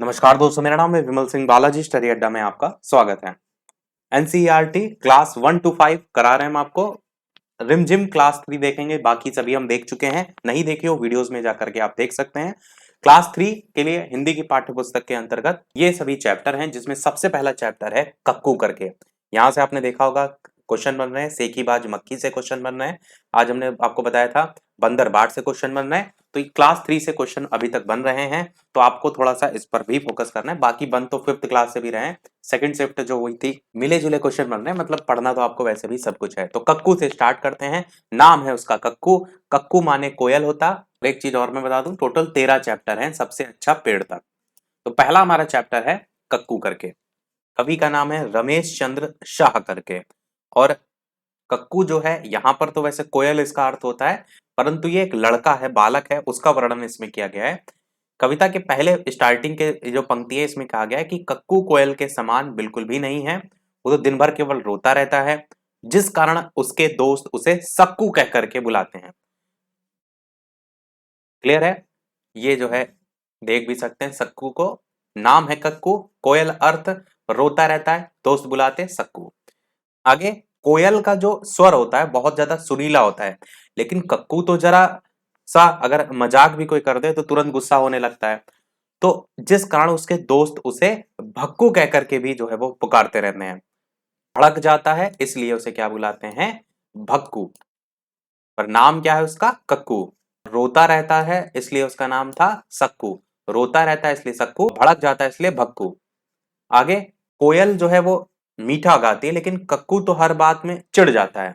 नमस्कार दोस्तों, मेरा नाम है विमल सिंह बालाजी। स्टडी अड्डा में आपका स्वागत है। एनसीईआरटी क्लास 1 to 5 करा रहे हैं हम आपको। रिमझिम क्लास 3 देखेंगे, बाकी सभी हम देख चुके हैं। नहीं देखे हो वीडियोस में जाकर के आप देख सकते हैं। क्लास 3 के लिए हिंदी की पाठ्य पुस्तक के अंतर्गत ये सभी चैप्टर हैं, जिसमें सबसे पहला चैप्टर है कक्कू करके। यहाँ से आपने देखा होगा क्वेश्चन बन रहे हैं, सेखीबाज मक्खी से क्वेश्चन बन रहे हैं। आज हमने आपको बताया था बंदर बाट से क्वेश्चन बन रहे हैं। तो क्लास 3 से क्वेश्चन अभी तक बन रहे हैं, तो आपको थोड़ा सा इस पर भी फोकस करना है। बाकी बन तो 5th क्लास से भी रहे हैं। सेकंड शिफ्ट जो हुई थी, मिले जुले क्वेश्चन बन रहे हैं, मतलब पढ़ना तो आपको वैसे भी सब कुछ है। तो कक्कू से स्टार्ट करते हैं। नाम है उसका कक्कू। कक्कू माने कोयल होता। एक चीज और मैं बता दूं, टोटल 13 चैप्टर हैं, सबसे अच्छा पेड़ तक। तो पहला हमारा चैप्टर है कक्कू करके। कवि का नाम है रमेश चंद्र शाह करके। और कक्कू जो है, यहाँ पर तो वैसे कोयल इसका अर्थ होता है, परंतु ये एक लड़का है, बालक है, उसका वर्णन इसमें किया गया है। कविता के पहले स्टार्टिंग के जो पंक्ति है, इसमें कहा गया है कि कक्कू कोयल के समान बिल्कुल भी नहीं है। वो तो दिन भर केवल रोता रहता है, जिस कारण उसके दोस्त उसे सक्कू कह करके बुलाते हैं। क्लियर है? ये जो है देख भी सकते हैं सक्कू को। नाम है कक्कू, कोयल अर्थ रोता रहता है, दोस्त बुलाते सक्कू। आगे, कोयल का जो स्वर होता है बहुत ज्यादा सुरीला होता है, लेकिन कक्कू तो जरा सा अगर मजाक भी कोई कर दे तो तुरंत गुस्सा होने लगता है। तो जिस कारण उसके दोस्त उसे भक्कू कह करके भी जो है वो पुकारते रहते हैं। भड़क जाता है इसलिए उसे क्या बुलाते हैं? भक्कू। पर नाम क्या है उसका? कक्कू। रोता रहता है इसलिए उसका नाम था सक्कू। रोता रहता है इसलिए सक्कू, भड़क जाता है इसलिए भक्कू। आगे, कोयल जो है वो मीठा गाती है, लेकिन कक्कू तो हर बात में चिढ़ जाता है।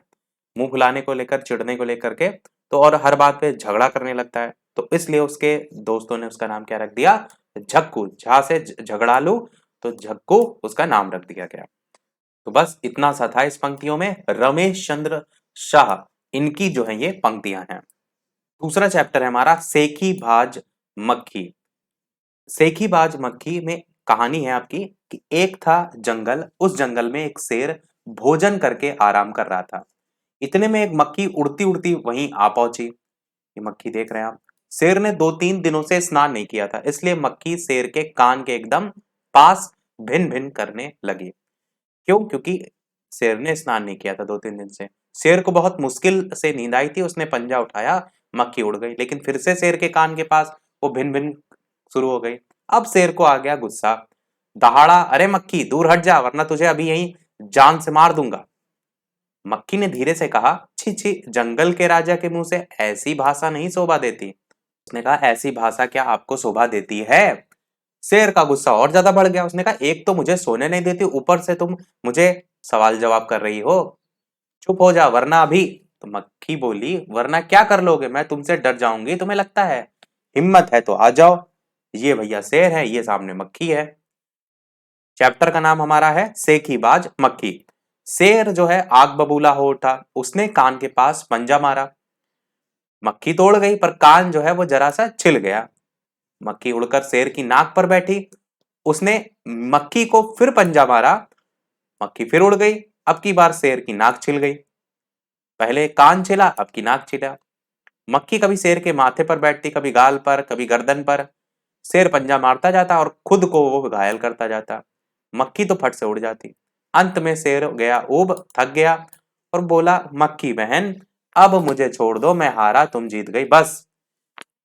मुंह फुलाने को लेकर, चिढ़ने को लेकर के, तो और हर बात पे झगड़ा करने लगता है। तो इसलिए उसके दोस्तों ने उसका नाम क्या रख दिया? झक्कू। झा से झगड़ालू, तो झक्कू उसका नाम रख दिया गया। तो बस इतना सा था इस पंक्तियों में। रमेश चंद्र शाह, इनकी जो है ये पंक्तियां हैं। दूसरा चैप्टर है हमारा सेखी भाज मक्खी। सेखी बाज मक्खी में कहानी है आपकी कि एक था जंगल, उस जंगल में एक शेर भोजन करके आराम कर रहा था। इतने में एक मक्खी उड़ती उड़ती वहीं आ पहुंची। ये मक्खी देख रहे हैं आप। शेर ने 2-3 दिनों से स्नान नहीं किया था, इसलिए मक्खी शेर के कान के एकदम पास भिन भिन करने लगी। क्यों? क्योंकि शेर ने स्नान नहीं किया था 2-3 दिन से। शेर को बहुत मुश्किल से नींद आई थी, उसने पंजा उठाया, मक्खी उड़ गई, लेकिन फिर से शेर के कान के पास वो भिन भिन शुरू हो गई। अब शेर को आ गया गुस्सा। दहाड़ा, अरे मक्खी दूर हट जा, वरना तुझे अभी यहीं जान से मार दूंगा। मक्खी ने धीरे से कहा, छी छी, जंगल के राजा के मुंह से ऐसी भाषा नहीं शोभा देती। उसने कहा, ऐसी भाषा क्या आपको शोभा देती है? शेर का गुस्सा और ज्यादा बढ़ गया। उसने कहा, एक तो मुझे सोने नहीं देती, ऊपर से तुम मुझे सवाल जवाब कर रही हो। चुप हो जा वरना अभी। तो मक्खी बोली, वरना क्या कर लोगे? मैं तुमसे डर जाऊंगी तुम्हें लगता है? हिम्मत है तो आ जाओ। ये भैया शेर है, ये सामने मक्खी है। चैप्टर का नाम हमारा है सेखीबाज मक्खी। शेर जो है आग बबूला हो उठा, उसने कान के पास पंजा मारा। मक्खी तोड़ गई, पर कान जो है वो जरा सा छिल गया। मक्खी उड़कर शेर की नाक पर बैठी। उसने मक्खी को फिर पंजा मारा। मक्खी फिर उड़ गई। अब की बार शेर की नाक छिल गई। पहले कान छिला, अब की नाक छिला। मक्खी कभी शेर के माथे पर बैठती, कभी गाल पर, कभी गर्दन पर। शेर पंजा मारता जाता और खुद को वो घायल करता जाता। मक्खी तो फट से उड़ जाती। अंत में शेर गया ऊब, थक गया और बोला, मक्खी बहन अब मुझे छोड़ दो, मैं हारा तुम जीत गई बस।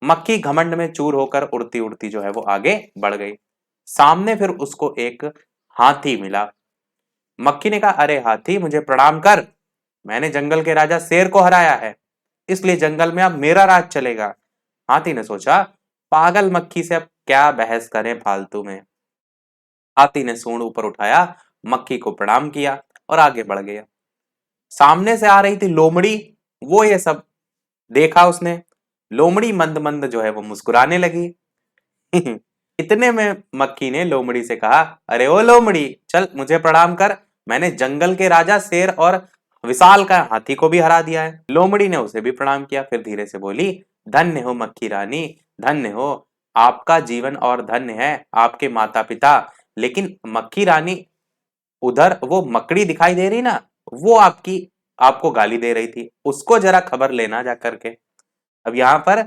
मक्खी घमंड में चूर होकर उड़ती उड़ती जो है वो आगे बढ़ गई। सामने फिर उसको एक हाथी मिला। मक्खी ने कहा, अरे हाथी मुझे प्रणाम कर, मैंने जंगल के राजा शेर को हराया है, इसलिए जंगल में अब मेरा राज चलेगा। हाथी ने सोचा, पागल मक्खी से अब क्या बहस करें फालतू में। हाथी ने सूंड ऊपर उठाया, मक्खी को प्रणाम किया और आगे बढ़ गया। सामने से आ रही थी लोमड़ी, वो ये सब देखा उसने। लोमड़ी मंद मंद जो है वो मुस्कुराने लगी। इतने में मक्खी ने लोमड़ी से कहा, अरे ओ लोमड़ी, चल मुझे प्रणाम कर, मैंने जंगल के राजा शेर और विशाल का हाथी को भी हरा दिया है। लोमड़ी ने उसे भी प्रणाम किया, फिर धीरे से बोली, धन्य हो मक्खी रानी, धन्य हो, आपका जीवन और धन्य है आपके माता पिता। लेकिन मक्खी रानी, उधर वो मकड़ी दिखाई दे रही ना, वो आपको गाली दे रही थी, उसको जरा खबर लेना जा करके। अब यहाँ पर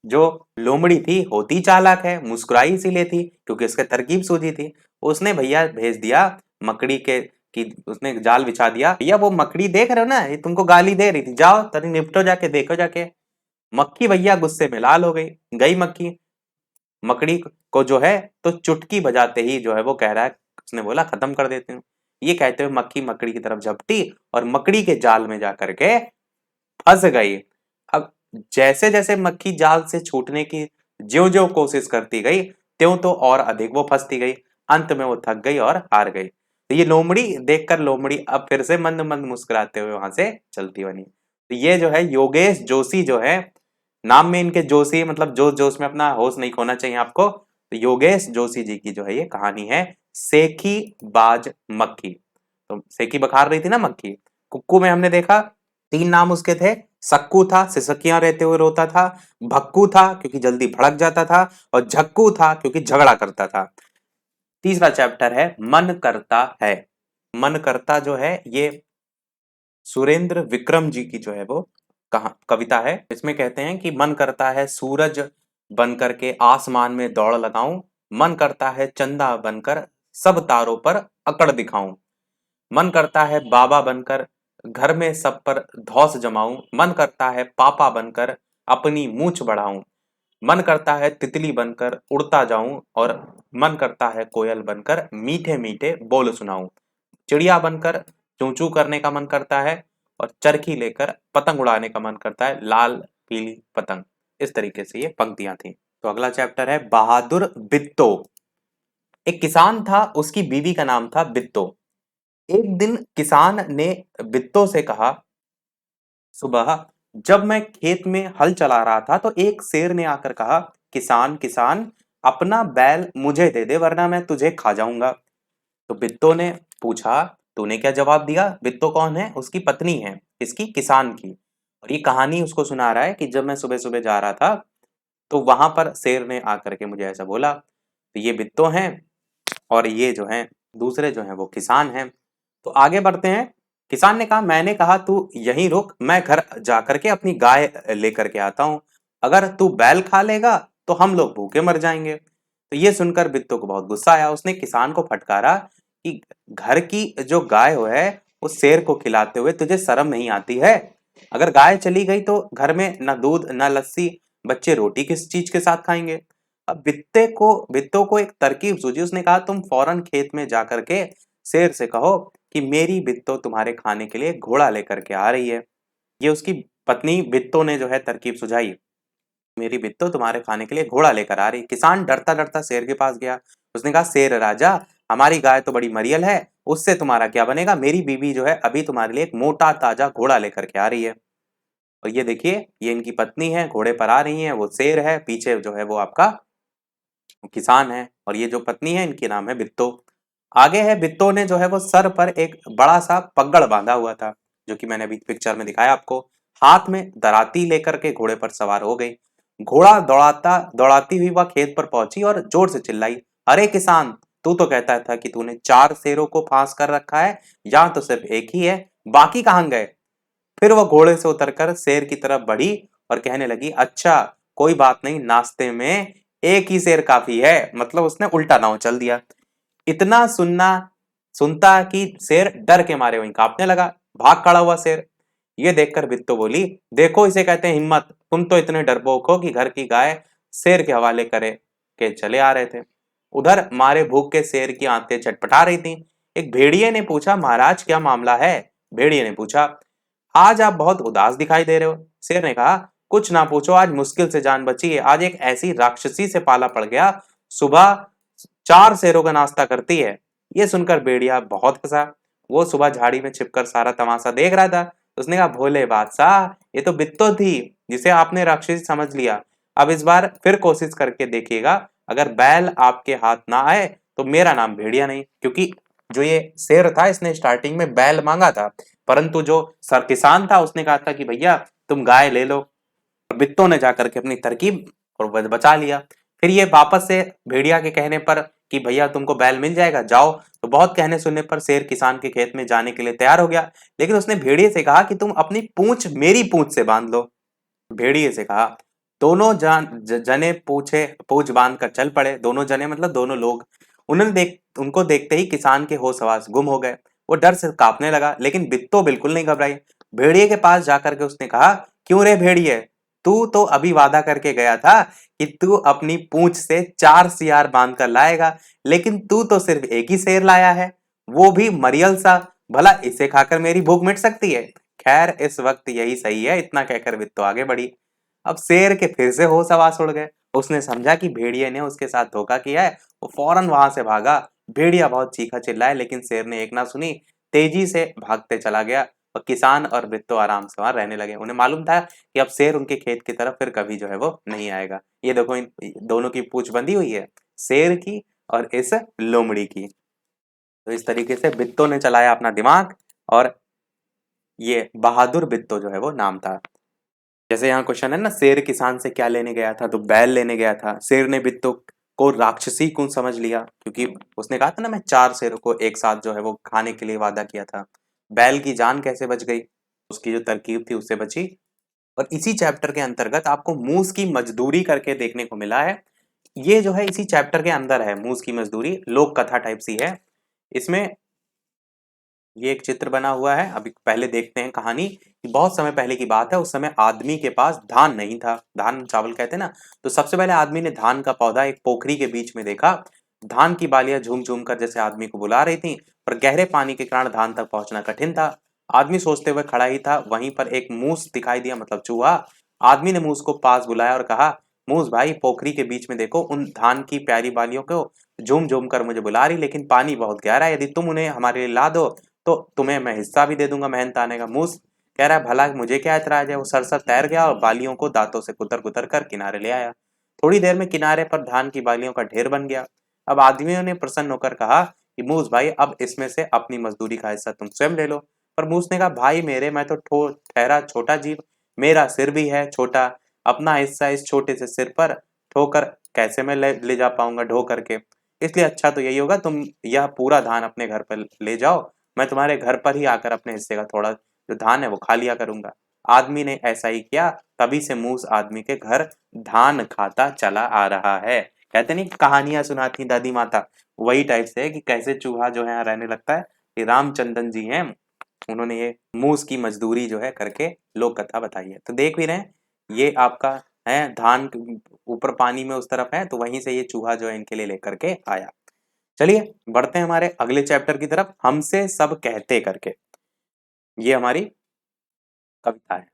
जो लोमड़ी थी होती चालाक है, मुस्कुराई इसीलिए थी क्योंकि उसके तरकीब सूझी थी। उसने भैया भेज दिया मकड़ी के कि उसने जाल बिछा दिया, भैया वो मकड़ी देख रहे हो ना, ये तुमको गाली दे रही थी, जाओ तरी निपटो जाके, देखो जाके। मक्खी भैया गुस्से में लाल हो गई, गई मक्खी मकड़ी को जो है तो चुटकी बजाते ही जो है वो कह रहा है, उसने बोला खत्म कर देते हूँ। ये कहते हुए मक्खी मकड़ी की तरफ झपटी और मकड़ी के जाल में जाकर के फंस गई। अब जैसे जैसे मक्खी जाल से छूटने की ज्यो ज्यो कोशिश करती गई, त्यों तो और अधिक वो फंसती गई। अंत में वो थक गई और हार गई। तो ये लोमड़ी देखकर लोमड़ी अब फिर से मंद मंद मुस्कुराते हुए वहां से चलती बनी। तो ये जो है योगेश जोशी जो है, नाम में इनके जोशी मतलब जोश जोश में अपना होश नहीं खोना चाहिए आपको। तो योगेश जोशी जी की जो है ये कहानी है सेखी बाज मक्खी। तो सेखी बखार रही थी ना मक्खी। कुक्कू में हमने देखा 3 नाम उसके थे। सक्कू था, सिसकियां रहते हुए रोता था। भक्कू था क्योंकि जल्दी भड़क जाता था। और झक्कू था क्योंकि झगड़ा करता था। तीसरा चैप्टर है मन करता है। मन करता जो है ये सुरेंद्र विक्रम जी की जो है वो कहा कविता है। इसमें कहते हैं कि मन करता है सूरज बनकर के आसमान में दौड़ लगाऊं, मन करता है चंदा बनकर सब तारों पर अकड़ दिखाऊं, मन करता है बाबा बनकर घर में सब पर धौंस जमाऊं, मन करता है पापा बनकर अपनी मूंछ बढ़ाऊं, मन करता है तितली बनकर उड़ता जाऊं और मन करता है कोयल बनकर मीठे मीठे बोल सुनाऊं, चिड़िया बनकर चूं चूं करने का मन करता है और चरखी लेकर पतंग उड़ाने का मन करता है, लाल पीली पतंग। इस तरीके से ये पंक्तियां थी। तो अगला चैप्टर है बहादुर बित्तो। एक किसान था, उसकी बीवी का नाम था बित्तो। एक दिन किसान ने बित्तो से कहा, सुबह जब मैं खेत में हल चला रहा था तो एक शेर ने आकर कहा, किसान किसान अपना बैल मुझे दे दे वरना मैं तुझे खा जाऊंगा। तो बित्तो ने पूछा, तूने क्या जवाब दिया? बित्तो कौन है? उसकी पत्नी है, इसकी किसान की। और ये कहानी उसको सुना रहा है कि जब मैं सुबह सुबह जा रहा था तो वहां पर शेर ने आकर के मुझे ऐसा बोला। तो ये बित्तो हैं और ये जो है दूसरे जो हैं वो किसान हैं। तो आगे बढ़ते हैं। किसान ने कहा, मैंने कहा तू यहीं रुक, मैं घर जाकर के अपनी गाय लेकर के आता हूं, अगर तू बैल खा लेगा तो हम लोग भूखे मर जाएंगे। तो ये सुनकर बित्तो को बहुत गुस्सा आया। उसने किसान को फटकारा कि घर की जो गाय हो है उस शेर को खिलाते हुए तुझे शर्म नहीं आती है? अगर गाय चली गई तो घर में ना दूध ना लस्सी, बच्चे रोटी किस चीज के साथ खाएंगे? अब बित्तो को एक तरकीब सूझी। उसने कहा, तुम फौरन खेत में जाकर के शेर से कहो कि मेरी बित्तो तुम्हारे खाने के लिए घोड़ा लेकर के आ रही है। ये उसकी पत्नी बित्तो ने जो है तरकीब सुझाई, मेरी बित्तो तुम्हारे खाने के लिए घोड़ा लेकर आ रही। किसान डरता डरता शेर के पास गया। उसने कहा, शेर राजा, हमारी गाय तो बड़ी मरियल है, उससे तुम्हारा क्या बनेगा? मेरी बीवी जो है अभी तुम्हारे लिए एक मोटा ताजा घोड़ा लेकर के आ रही है। और ये देखिए, ये इनकी पत्नी है, घोड़े पर आ रही है, वो शेर है, पीछे जो है वो आपका किसान है, और ये जो पत्नी है इनकी नाम है बित्तो। आगे है, बित्तो ने जो है वो सर पर एक बड़ा सा पगड़ बांधा हुआ था, जो कि मैंने अभी पिक्चर में दिखाया आपको। हाथ में दराती लेकर के घोड़े पर सवार हो गई। घोड़ा दौड़ाती हुई वह खेत पर पहुंची और जोर से चिल्लाई, अरे किसान, तू तो कहता था कि तूने 4 शेरों को फांस कर रखा है, यहाँ तो सिर्फ एक ही है, बाकी कहाँ गए? फिर वह घोड़े से उतरकर शेर की तरफ बढ़ी और कहने लगी, अच्छा कोई बात नहीं, नाश्ते में एक ही शेर काफी है। मतलब उसने उल्टा नाव चल दिया। इतना सुनता कि शेर डर के मारे वहीं कांपने लगा। भाग खड़ा हुआ शेर। ये देखकर बित्तो बोली, देखो इसे कहते हैं हिम्मत, तुम तो इतने डरपोक हो कि घर की गाय शेर के हवाले करे के चले आ रहे थे। उधर मारे भूख के शेर की आंतें चटपटा रही थी। एक भेड़िए ने पूछा, महाराज क्या मामला है? भेड़िए ने पूछा, आज आप बहुत उदास दिखाई दे रहे हो। शेर ने कहा, कुछ ना पूछो, आज मुश्किल से जान बची है। आज एक ऐसी राक्षसी से पाला पड़ गया, सुबह 4 शेरों का नाश्ता करती है। ये सुनकर भेड़िया बहुत हंसा। वो सुबह झाड़ी में छिपकर सारा तमाशा देख रहा था। उसने कहा, भोले बादशाह, ये तो बित्तो थी जिसे आपने राक्षसी समझ लिया। अब इस बार फिर कोशिश करके देखिएगा, अगर बैल आपके हाथ ना आए तो मेरा नाम भेड़िया नहीं। क्योंकि जो ये शेर था इसने स्टार्टिंग में बैल मांगा था, परंतु जो सर किसान था उसने कहा था कि भैया तुम गाय ले लो। बिट्टो ने जाकर के अपनी तरकीब और बचा लिया। फिर ये वापस से भेड़िया के कहने पर कि भैया तुमको बैल मिल जाएगा, जाओ, तो बहुत कहने सुनने पर शेर किसान के खेत में जाने के लिए तैयार हो गया। लेकिन उसने भेड़िए से कहा कि तुम अपनी पूंछ मेरी पूंछ से बांध लो। भेड़िए से कहा, दोनों जने पूछ बांध कर चल पड़े। दोनों जने मतलब दोनों लोग। उनको देखते ही किसान के होश हवास गुम हो गए। वो डर से कांपने लगा, लेकिन बिट्टो बिल्कुल नहीं घबराई। भेड़िए के पास जाकर के उसने कहा, क्यों रे भेड़िए, तू तो अभी वादा करके गया था कि तू अपनी पूंछ से 4 सियार बांध कर लाएगा, लेकिन तू तो सिर्फ एक ही शेर लाया है, वो भी मरियल सा। भला इसे खाकर मेरी भूख मिट सकती है? खैर इस वक्त यही सही है। इतना कहकर बिट्टो आगे बढ़ी। अब शेर के फिर से होश हवास उड़ गए। उसने समझा कि भेड़िए ने उसके साथ धोखा किया है। वो फौरन वहां से भागा। भेड़िया बहुत चीखा चिल्लाया, लेकिन शेर ने एक ना सुनी, तेजी से भागते चला गया। और किसान और बिट्टो आराम से वहां रहने लगे। उन्हें मालूम था कि अब शेर उनके खेत की तरफ फिर कभी जो है वो नहीं आएगा। ये देखो, इन दोनों की पूंछ बंधी हुई है, शेर की और इस लोमड़ी की। तो इस तरीके से बिट्टो ने चलाया अपना दिमाग, और ये बहादुर बिट्टो जो है वो नाम था। जैसे यहाँ क्वेश्चन है ना, शेर किसान से क्या लेने गया था? तो बैल लेने गया था। शेर ने बिट्टो को राक्षसी क्यों समझ लिया? क्योंकि उसने कहा था ना, मैं 4 शेरों को एक साथ जो है वो खाने के लिए वादा किया था। बैल की जान कैसे बच गई? उसकी जो तरकीब थी उससे बची। और इसी चैप्टर के अंतर्गत आपको मूस की मजदूरी करके देखने को मिला है। ये जो है इसी चैप्टर के अंदर है। मूस की मजदूरी लोक कथा टाइप सी है। इसमें ये एक चित्र बना हुआ है। अभी पहले देखते हैं कहानी। बहुत समय पहले की बात है। उस समय आदमी के पास धान नहीं था। धान चावल कहते हैं ना। तो सबसे पहले आदमी ने धान का पौधा एक पोखरी के बीच में देखा। धान की बालियां झूम झूम कर जैसे आदमी को बुला रही थी, पर गहरे पानी के कारण धान तक पहुंचना कठिन था। आदमी सोचते हुए खड़ा ही था, वहीं पर एक मूस दिखाई दिया, मतलब चूहा। आदमी ने मूस को पास बुलाया और कहा, मूस भाई, पोखरी के बीच में देखो, उन धान की प्यारी बालियों को झूम झूम कर मुझे बुला रही, लेकिन पानी बहुत गहरा है। यदि तुम उन्हें हमारे लिए ला दो तो तुम्हें मैं हिस्सा भी दे दूंगा मेहनत आने का। मूस कह रहा है, भला मुझे क्या ऐतराज है। वो सरसर तैर गया और बालियों को दांतों से कुतर कुतर कर किनारे ले आया। थोड़ी देर में किनारे पर धान की बालियों का ढेर बन गया। अब आदमियों ने प्रसन्न होकर कहा कि मूस भाई, अब इसमें से अपनी मजदूरी का हिस्सा तुम स्वयं ले लो। पर मूस ने कहा, भाई मेरे, मैं तो ठहरा छोटा जीव, मेरा सिर भी है छोटा, अपना हिस्सा इस छोटे से सिर पर ठोकर कैसे मैं ले जा पाऊंगा ढो करके। इसलिए अच्छा तो यही होगा, तुम यह पूरा धान अपने घर पर ले जाओ, मैं तुम्हारे घर पर ही आकर अपने हिस्से का थोड़ा जो धान है वो खा लिया करूंगा। आदमी ने ऐसा ही किया। तभी से मूस आदमी के घर धान खाता चला आ रहा है। कहते नहीं कहानियां सुनाती दादी माता, वही टाइप से है कि कैसे चूहा जो है यहाँ रहने लगता है। ये रामचंद्रन जी हैं, उन्होंने ये मूस की मजदूरी जो है करके लोक कथा बताई है। तो देख भी रहे हैं, ये आपका है धान ऊपर पानी में उस तरफ है, तो वहीं से ये चूहा जो है इनके लिए लेकर के आया। चलिए बढ़ते हैं हमारे अगले चैप्टर की तरफ, हमसे सब कहते करके। ये हमारी कविता है।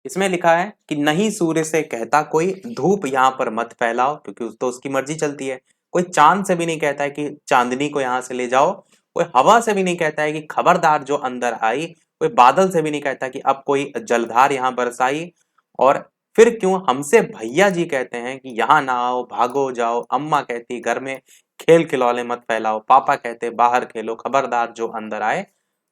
इसमें लिखा है कि नहीं सूर्य से कहता कोई, धूप यहाँ पर मत फैलाओ, क्योंकि तो उसकी मर्जी चलती है। कोई चांद से भी नहीं कहता है कि चांदनी को यहाँ से ले जाओ। कोई हवा से भी नहीं कहता है कि खबरदार जो अंदर आई। कोई बादल से भी नहीं कहता कि अब कोई जलधार यहाँ बरसाई। और फिर क्यों हमसे भैया जी कहते हैं कि यहाँ ना आओ, भागो जाओ। अम्मा कहती घर में खेल खिलौने मत फैलाओ। पापा कहते बाहर खेलो, खबरदार जो अंदर आए।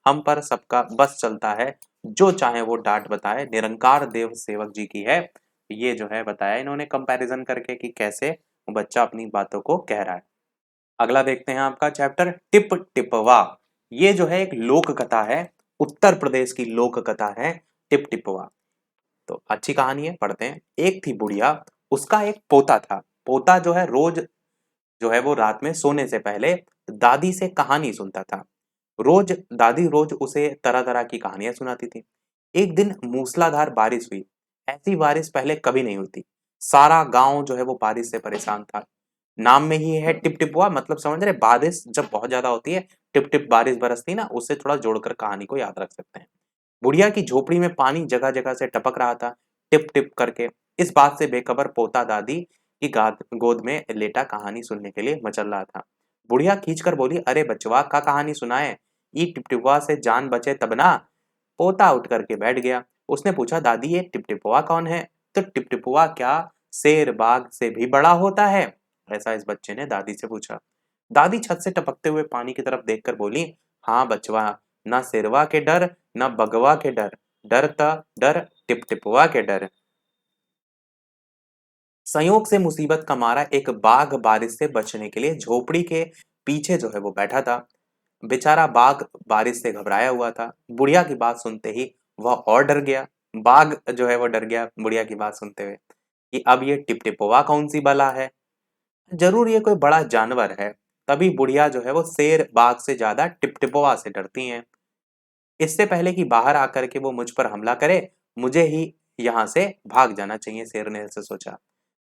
हम पर सबका बस चलता है, जो चाहे वो डांट बताए। निरंकार देव सेवक जी की है। ये जो है बताया इन्होंने कंपैरिजन करके कि कैसे वो बच्चा अपनी बातों को कह रहा है। अगला देखते हैं आपका चैप्टर, टिप टिपवा। ये जो है एक लोक कथा है, उत्तर प्रदेश की लोक कथा है टिप टिपवा। तो अच्छी कहानी है, पढ़ते हैं। एक थी बुढ़िया, उसका एक पोता था। पोता जो है रोज जो है वो रात में सोने से पहले दादी से कहानी सुनता था। दादी रोज उसे तरह तरह की कहानियां सुनाती थी। एक दिन मूसलाधार बारिश हुई। ऐसी बारिश पहले कभी नहीं हुई थी। सारा गांव जो है वो बारिश से परेशान था। नाम में ही है टिप टिपुआ, मतलब समझ रहे, बारिश जब बहुत ज्यादा होती है, टिप टिप बारिश बरसती ना, उससे थोड़ा जोड़कर कहानी को याद रख सकते हैं। बुढ़िया की झोपड़ी में पानी जगह जगह से टपक रहा था, टिप टिप करके। इस बात से बेखबर पोता दादी की गोद में लेटा कहानी सुनने के लिए मचल रहा था। बुढ़िया खींचकर बोली, अरे बचवा, का कहानी सुनाए, ई टिपटिपुआ से जान बचे तब ना। पोता उठ करके बैठ गया। उसने पूछा, दादी ये टिपटिपुआ कौन है? तो टिपटिपुआ क्या शेर बाघ से भी बड़ा होता है? ऐसा इस बच्चे ने दादी से पूछा। दादी छत से टपकते हुए पानी की तरफ देखकर बोली, हाँ बचवा, ना शेरवा के डर, ना बगवा के डर, डरता डर टिपटिपुआ के डर। संयोग से मुसीबत का मारा एक बाघ बारिश से बचने के लिए झोपड़ी के पीछे जो है वो बैठा था। बेचारा बाघ बारिश से घबराया हुआ था। बुढ़िया की बात सुनते ही वह और डर गया। बाघ जो है वो डर गया बुढ़िया की बात सुनते हुए। कि अब ये टिपटिपोवा कौन सी बला है, जरूर ये कोई बड़ा जानवर है। तभी बुढ़िया जो है वो शेर बाघ से ज्यादा टिपटिपोवा से डरती हैं। इससे पहले कि बाहर आकर के वो मुझ पर हमला करे, मुझे ही यहाँ से भाग जाना चाहिए, शेर ने ऐसा सोचा।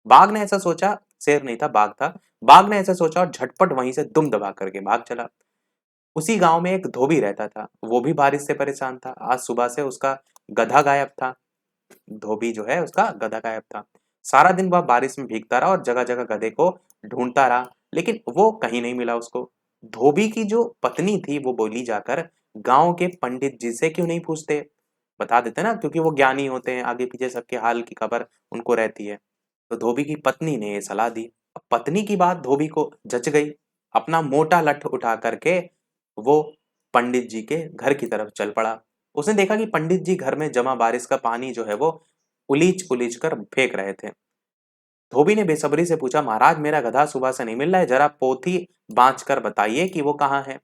बाघ ने ऐसा सोचा, शेर नहीं था बाघ था। बाघ ने ऐसा सोचा और झटपट वहीं से दुम दबा करके भाग चला। उसी गांव में एक धोबी रहता था, वो भी बारिश से परेशान था। आज सुबह से उसका गधा गायब था। धोबी जो है उसका गधा गायब था। सारा दिन वह बारिश में भीगता रहा और जगह जगह गधे को ढूंढता रहा, लेकिन वो कहीं नहीं मिला उसको। धोबी की जो पत्नी थी वो बोली जाकर, गांव के पंडित जी से क्यों नहीं पूछते, बता देते ना, क्योंकि वो ज्ञानी होते हैं, आगे पीछे सबके हाल की खबर उनको रहती है। तो धोबी की पत्नी ने ये सलाह दी। अब पत्नी की बात धोबी को जच गई। अपना मोटा लठ उठा करके वो पंडित जी के घर की तरफ चल पड़ा। उसने देखा कि पंडित जी घर में जमा बारिश का पानी जो है वो उलीच उलीच कर फेंक रहे थे। धोबी ने बेसब्री से पूछा, महाराज मेरा गधा सुबह से नहीं मिल रहा है, जरा पोथी बांच कर बताइए कि वो कहाँ है।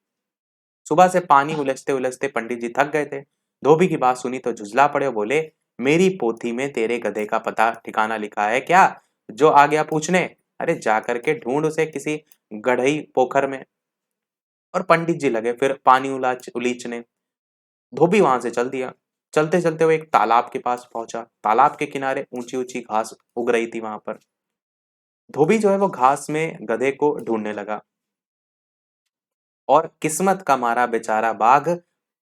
सुबह से पानी उलझते उलझते पंडित जी थक गए थे। धोबी की बात सुनी तो झुंझला पड़े और बोले, मेरी पोथी में तेरे गधे का पता ठिकाना लिखा है क्या, जो आ गया पूछने? अरे जा करके ढूंढ उसे किसी गढ़ई पोखर में। और पंडित जी लगे फिर पानी उलीचने। धोबी वहां से चल दिया। चलते चलते वो एक तालाब के पास पहुंचा। तालाब के किनारे ऊंची ऊंची घास उग रही थी वहां पर। धोबी जो है वो घास में गधे को ढूंढने लगा, और किस्मत का मारा बेचारा बाघ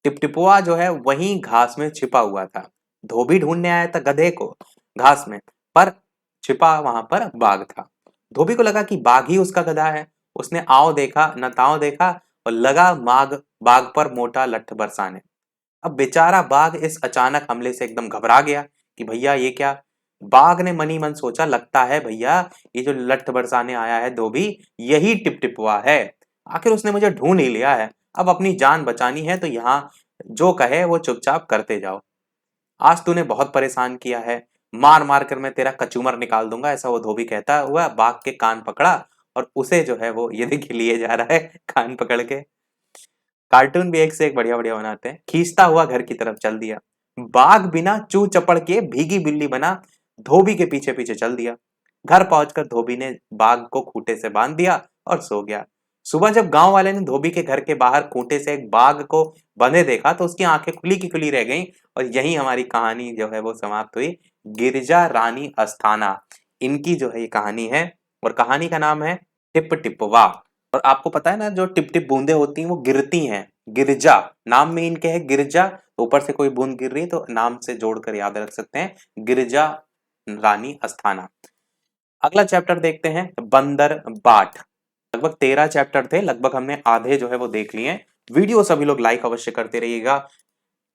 टिपटिपुआ जो है वहीं घास में छिपा हुआ था। धोबी ढूंढने आया था गधे को घास में, पर छिपा वहां पर बाघ था। धोबी को लगा कि बाघ ही उसका गधा है। उसने आओ देखा न ताओ देखा और लगा माघ बाघ पर मोटा लठ बरसाने। अब बेचारा बाघ इस अचानक हमले से एकदम घबरा गया कि भैया ये क्या। बाघ ने मनी मन सोचा, लगता है भैया ये जो लठ बरसाने आया है धोबी, यही टिपटिपुआ है। आखिर उसने मुझे ढूंढ ही लिया है। अब अपनी जान बचानी है तो यहाँ जो कहे वो चुपचाप करते जाओ। आज तूने बहुत परेशान किया है, मार मार कर मैं तेरा कचूमर निकाल दूंगा, ऐसा वो धोबी कहता हुआ बाघ के कान पकड़ा और उसे जो है वो ये देखिए लिए जा रहा है कान पकड़ के। कार्टून भी एक से एक बढ़िया बढ़िया बनाते हैं। खींचता हुआ घर की तरफ चल दिया। बाघ बिना चू चपड़ के भीगी बिल्ली बना धोबी के पीछे पीछे चल दिया। घर पहुंचकर धोबी ने बाघ को खूंटे से बांध दिया और सो गया। सुबह जब गांव वाले ने धोबी के घर के बाहर खूंटे से एक बाघ को बंधे देखा तो उसकी आंखें खुली की खुली रह गईं। और यही हमारी कहानी जो है वो समाप्त हुई। गिरिजा रानी अस्थाना, इनकी जो है ये कहानी है, और कहानी का नाम है टिप टिपवा। और आपको पता है ना, जो टिप टिप बूंदे होती हैं वो गिरती हैं। गिरजा, नाम में इनके है गिरजा, तो ऊपर से कोई बूंद गिर रही है तो नाम से जोड़कर याद रख सकते हैं, गिरजा रानी अस्थाना। अगला चैप्टर देखते हैं, बंदर बाट। लगभग 13 चैप्टर थे, लगभग हमने आधे जो है वो देख लिए हैं। वीडियो सभी लोग लाइक अवश्य करते रहिएगा।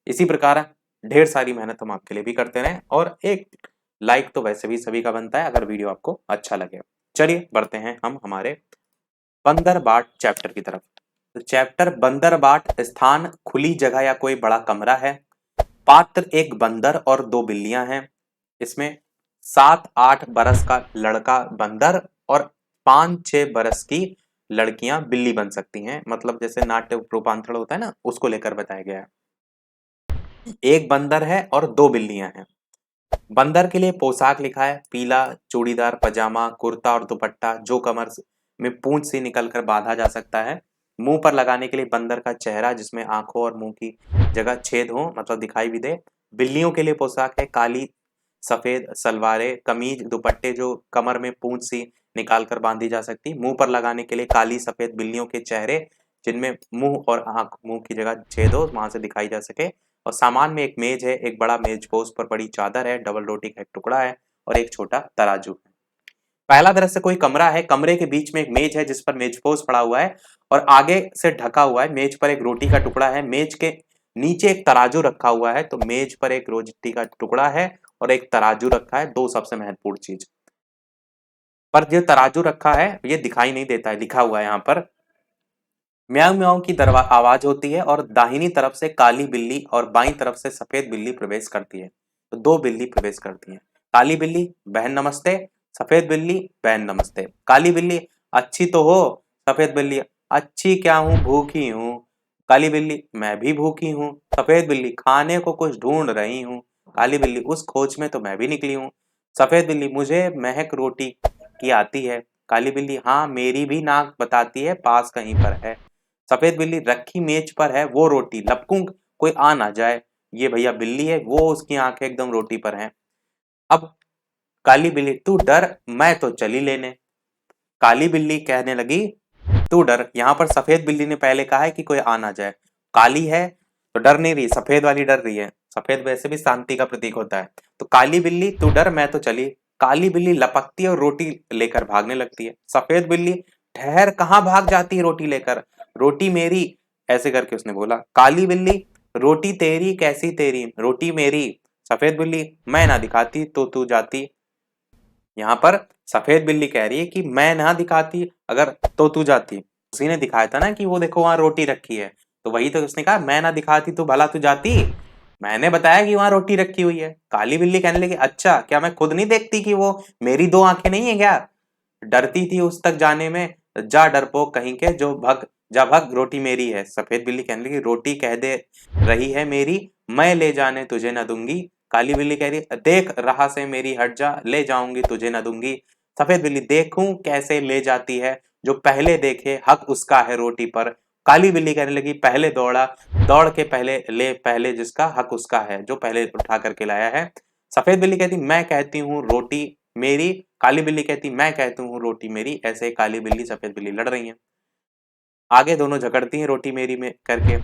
इसी प्रकार ढेर सारी मेहनत हम आपके लिए भी करते रहें, और एक लाइक तो वैसे भी सभी का बनता है अगर वीडियो आपको अच्छा लगे। चलिए बढ़ते हैं हम हमारे बंदर बाट चैप्टर की तरफ। तो चैप्टर बंदर बाट, स्थान खुली जगह या कोई बड़ा कमरा है। पात्र एक बंदर और दो बिल्लियां हैं। इसमें 7-8 बरस का लड़का बंदर और 5-6 बरस की लड़कियां बिल्ली बन सकती हैं। मतलब जैसे नाट्य रूपांतरण होता है ना, उसको लेकर बताया गया है। एक बंदर है और दो बिल्लियां हैं। बंदर के लिए पोशाक लिखा है, पीला चूड़ीदार पजामा, कुर्ता और दुपट्टा जो कमर में पूंछ से निकलकर बांधा जा सकता है। मुंह पर लगाने के लिए बंदर का चेहरा जिसमें आंखों और मुंह की जगह छेद हो, मतलब दिखाई भी दे। बिल्लियों के लिए पोशाक है, काली सफेद सलवारें, कमीज, दुपट्टे जो कमर में पूंछ सी निकाल कर बांधी जा सकती। मुंह पर लगाने के लिए काली सफेद बिल्लियों के चेहरे जिनमें मुंह और आंख, मुंह की जगह छेद हो, वहां से दिखाई जा सके। और सामान में एक मेज है, एक बड़ा मेजपोश पर बड़ी चादर है, डबल रोटी का एक टुकड़ा है और एक छोटा तराजू है। पहला दृश्य कोई कमरा है, कमरे के बीच में एक मेज है जिस पर मेजपोश पड़ा हुआ है और आगे से ढका हुआ है। मेज पर एक रोटी का टुकड़ा है, मेज के नीचे एक तराजू रखा हुआ है। तो मेज पर एक रोटी का टुकड़ा है और एक तराजू रखा है, दो सबसे महत्वपूर्ण चीज। पर जो तराजू रखा है ये दिखाई नहीं देता है, लिखा हुआ है यहाँ पर। म्याऊं म्याऊं की आवाज होती है और दाहिनी तरफ से काली बिल्ली और बाईं तरफ से सफेद बिल्ली प्रवेश करती है। तो दो बिल्ली प्रवेश करती हैं। काली बिल्ली, बहन नमस्ते। सफेद बिल्ली, बहन नमस्ते। काली बिल्ली, अच्छी तो हो। सफेद बिल्ली, अच्छी क्या हूँ, भूखी हूँ। काली बिल्ली, मैं भी भूखी हूँ। सफेद बिल्ली, खाने को कुछ ढूंढ रही हूँ। काली बिल्ली, उस खोज में तो मैं भी निकली हूँ। सफेद बिल्ली, मुझे महक रोटी की आती है। काली बिल्ली, हाँ मेरी भी नाक बताती है पास कहीं पर है। सफेद बिल्ली, रखी मेज पर है वो रोटी, लपकूं कोई आ ना जाए। ये भैया बिल्ली है, वो उसकी आंखें एकदम रोटी पर हैं। अब काली बिल्ली, तू डर मैं तो चली लेने। काली बिल्ली कहने लगी, तू डर। यहाँ पर सफेद बिल्ली ने पहले कहा है कि कोई आ ना जाए। काली है तो डर नहीं रही, सफेद वाली डर रही है। सफेद वैसे भी शांति का प्रतीक होता है। तो काली बिल्ली, तू डर मैं तो चली। काली बिल्ली लपकती है और रोटी लेकर भागने लगती है। सफेद बिल्ली, ठहर कहाँ भाग जाती है रोटी लेकर, रोटी मेरी, ऐसे करके उसने बोला। काली बिल्ली, रोटी तेरी कैसी तेरी, रोटी मेरी। सफेद बिल्ली, मैं ना दिखाती तो तू जाती। यहाँ पर सफेद बिल्ली कह रही है कि मैं ना दिखाती अगर तो तू जाती। उसी ने दिखाया था ना कि वो देखो वहां रोटी रखी है, तो वही तो उसने कहा मैं ना दिखाती तो भला तू जाती। मैंने बताया कि वहां रोटी रखी हुई है। काली बिल्ली कहने लगी, अच्छा क्या मैं खुद नहीं देखती कि वो मेरी दो आंखें नहीं है क्या? डरती थी उस तक जाने में, जा डरपोक कहीं के, जो भग जा भग, रोटी मेरी है। सफेद बिल्ली कहने लगी, रोटी कह दे रही है मेरी, मैं ले जाने तुझे न दूंगी। काली बिल्ली कह रही, देख राह से मेरी हट जा, ले जाऊंगी तुझे न दूंगी। सफेद बिल्ली, देखूं कैसे ले जाती है, जो पहले देखे हक उसका है रोटी पर। काली बिल्ली कहने लगी, पहले दौड़ा, दौड़ के पहले ले, पहले जिसका हक उसका है, जो पहले उठा करके लाया है। सफेद बिल्ली कहती, मैं कहती हूँ रोटी मेरी। काली बिल्ली कहती, मैं कहती हूँ रोटी मेरी। ऐसे काली बिल्ली सफेद बिल्ली लड़ रही हैं। आगे दोनों झगड़ती हैं रोटी मेरी में करके।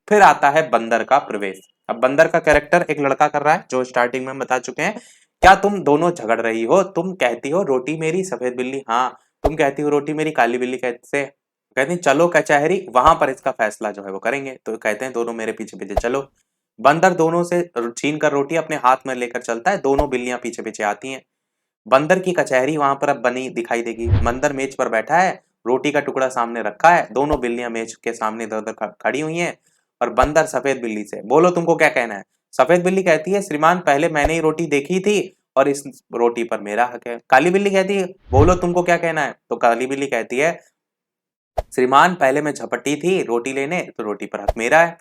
फिर आता है बंदर का प्रवेश। अब बंदर का कैरेक्टर एक लड़का कर रहा है, जो स्टार्टिंग में हम बता चुके हैं। क्या तुम दोनों झगड़ रही हो? तुम कहती हो रोटी मेरी, सफेद बिल्ली, हाँ। तुम कहती हो रोटी मेरी, काली बिल्ली कैसे? कहती हैं, चलो कचहरी, वहां पर इसका फैसला जो है वो करेंगे। तो कहते हैं दोनों मेरे पीछे पीछे चलो। बंदर दोनों से छीन कर रोटी अपने हाथ में लेकर चलता है, दोनों बिल्लियां पीछे पीछे आती हैं। बंदर की कचहरी वहां पर अब बनी दिखाई देगी। बंदर मेज पर बैठा है, रोटी का टुकड़ा सामने रखा है, दोनों बिल्लियां मेज के सामने इधर उधर खड़ी हुई हैं। और बंदर सफेद बिल्ली से, बोलो तुमको क्या कहना है? सफेद बिल्ली कहती है, श्रीमान पहले मैंने ही रोटी देखी थी और इस रोटी पर मेरा हक है। काली बिल्ली कहती है, बोलो तुमको क्या कहना है? तो काली बिल्ली कहती है, श्रीमान पहले मैं झपटी थी रोटी लेने, तो रोटी पर हक मेरा है।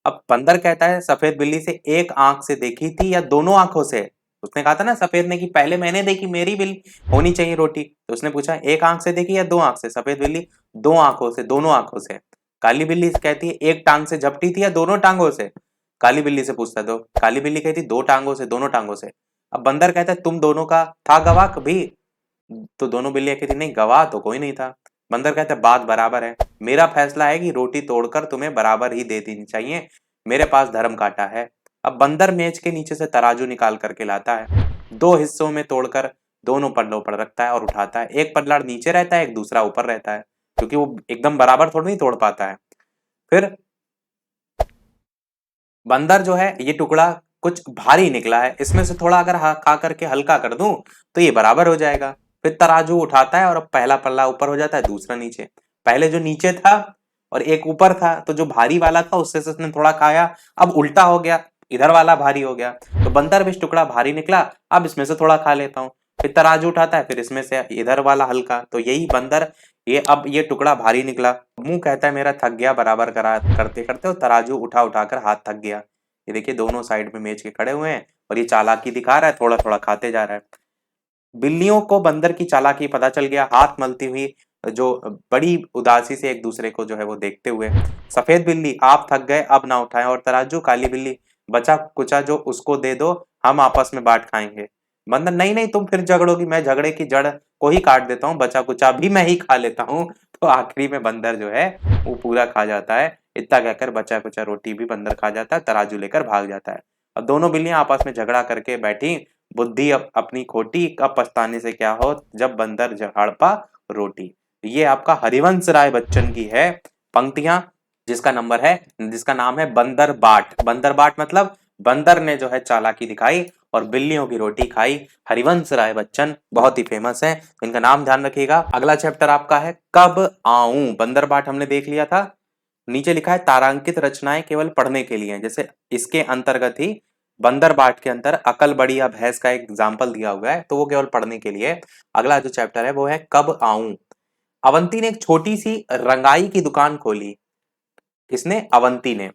अब बंदर कहता है सफेद बिल्ली से, एक आंख से देखी थी या दोनों आंखों से? उसने कहा था ना सफेद ने कि पहले मैंने देखी, मेरी बिल होनी चाहिए रोटी। तो उसने पूछा एक आंख से देखी या दो आंख से? सफेद बिल्ली, दो आंखों से, दोनों आंखों से। काली बिल्ली कहती है, एक टांग से झपटी थी या दोनों टांगों से? काली बिल्ली से पूछता तो काली बिल्ली कहती, दो टांगों से, दोनों टांगों से। अब बंदर कहता है, तुम दोनों का था गवाह कभी? तो दोनों बिल्लियां कहती, नहीं गवाह तो कोई नहीं था। बंदर कहता है, बात बराबर है, मेरा फैसला है कि रोटी तोड़कर तुम्हें बराबर ही दे देनी चाहिए, मेरे पास धर्म काटा है। अब बंदर मेज के नीचे से तराजू निकाल करके लाता है, दो हिस्सों में तोड़कर दोनों पल्लों पर रखता है और उठाता है। एक पल्ला नीचे रहता है, एक दूसरा ऊपर रहता है, क्योंकि वो एकदम बराबर थोड़ा नहीं तोड़ पाता है। फिर बंदर जो है, ये टुकड़ा कुछ भारी निकला है, इसमें से थोड़ा अगर खा करके हल्का कर दूं तो ये बराबर हो जाएगा। फिर तराजू उठाता है और अब पहला पल्ला ऊपर हो जाता है, दूसरा नीचे। पहले जो नीचे था और एक ऊपर था, तो जो भारी वाला था उससे से उसने थोड़ा खाया, अब उल्टा हो गया, इधर वाला भारी हो गया। तो बंदर भी टुकड़ा भारी निकला, अब इसमें से थोड़ा खा लेता हूँ। फिर तराजू उठाता है, फिर इसमें से इधर वाला हल्का, तो यही बंदर, ये अब ये टुकड़ा भारी निकला, मुंह कहता है मेरा थक गया बराबर करा करते करते, और तराजू उठा उठाकर हाथ थक गया। ये देखिए दोनों साइड में मेज के खड़े हुए हैं और ये चालाकी दिखा रहा है, थोड़ा थोड़ा खाते जा रहा है। बिल्लियों को बंदर की चालाकी पता चल गया, हाथ मलती हुई जो बड़ी उदासी से एक दूसरे को जो है वो देखते हुए। सफेद बिल्ली, आप थक गए अब ना उठाएं, और तराजू? काली बिल्ली, बचा कुचा जो उसको दे दो, हम आपस में बांट खाएंगे। बंदर, नहीं नहीं तुम फिर झगड़ोगी, मैं झगड़े की जड़ को ही काट देता हूँ, बचा कुचा भी मैं ही खा लेता हूँ। तो आखिरी में बंदर जो है वो पूरा खा जाता है। इतना कहकर बचा कुचा रोटी भी बंदर खा जाता है, तराजू लेकर भाग जाता है। अब दोनों बिल्लियां आपस में झगड़ा करके बैठी, बुद्धि अपनी खोटी, कब पछताने से क्या हो, जब बंदर हड़पा रोटी। ये आपका हरिवंश राय बच्चन की है पंक्तियां, जिसका नंबर है, जिसका नाम है बंदर बाट। बंदर बाट मतलब बंदर ने जो है चालाकी दिखाई और बिल्लियों की रोटी खाई। हरिवंश राय बच्चन बहुत ही फेमस है, इनका नाम ध्यान रखिएगा। अगला चैप्टर आपका है कब आऊं। बंदर बाट हमने देख लिया था। नीचे लिखा है तारांकित रचनाएं केवल पढ़ने के लिए हैं, जैसे इसके अंतर्गत ही बंदर बाट के अंदर अकल बड़ी या भैंस का एक एग्जाम्पल दिया हुआ है, तो वो केवल पढ़ने के लिए। अगला जो चैप्टर है वो है कब आऊं। अवंती ने एक छोटी सी रंगाई की दुकान खोली। किसने? अवंती ने।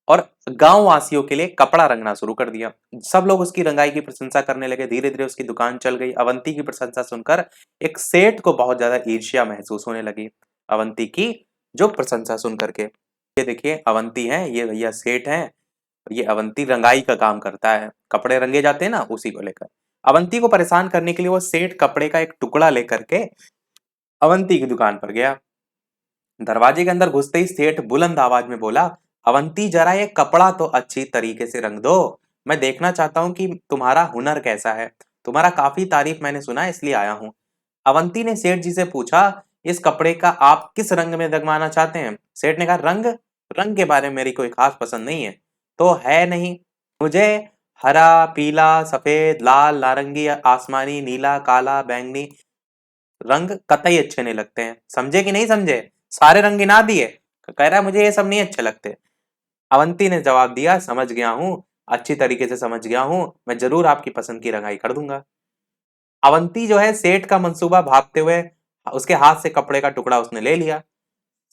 और गांव वासियों के लिए कपड़ा रंगना शुरू कर दिया। सब लोग उसकी रंगाई की प्रशंसा करने लगे। धीरे धीरे उसकी दुकान चल गई। अवंती की प्रशंसा सुनकर एक सेठ को बहुत ज्यादा ईर्ष्या महसूस होने लगी, अवंती की जो प्रशंसा सुन करके। ये देखिए अवंती है, ये भैया सेठ हैं, ये अवंती रंगाई का काम करता है, कपड़े रंगे जाते हैं ना उसी को लेकर। अवंती को परेशान करने के लिए वो सेठ कपड़े का एक टुकड़ा लेकर के अवंती की दुकान पर गया। दरवाजे के अंदर घुसते ही सेठ बुलंद आवाज में बोला, अवंती जरा ये कपड़ा तो अच्छी तरीके से रंग दो, मैं देखना चाहता हूं कि तुम्हारा हुनर कैसा है, तुम्हारा काफी तारीफ मैंने सुना है इसलिए आया हूं। अवंती ने सेठ जी से पूछा, इस कपड़े का आप किस रंग में रंगवाना चाहते हैं? सेठ ने कहा, रंग रंग के बारे में मेरी कोई खास पसंद नहीं है। तो है नहीं, मुझे हरा, पीला, सफेद, लाल, नारंगी, आसमानी, नीला, काला, बैंगनी रंग कतई अच्छे नहीं लगते हैं। समझे कि नहीं समझे? सारे रंग गिना दिए। कह रहा है मुझे ये सब नहीं अच्छे लगते। अवंती ने जवाब दिया, समझ गया हूँ, अच्छी तरीके से समझ गया हूँ, मैं जरूर आपकी पसंद की रंगाई कर दूंगा। अवंती जो है सेठ का मंसूबा भागते हुए उसके हाथ से कपड़े का टुकड़ा उसने ले लिया।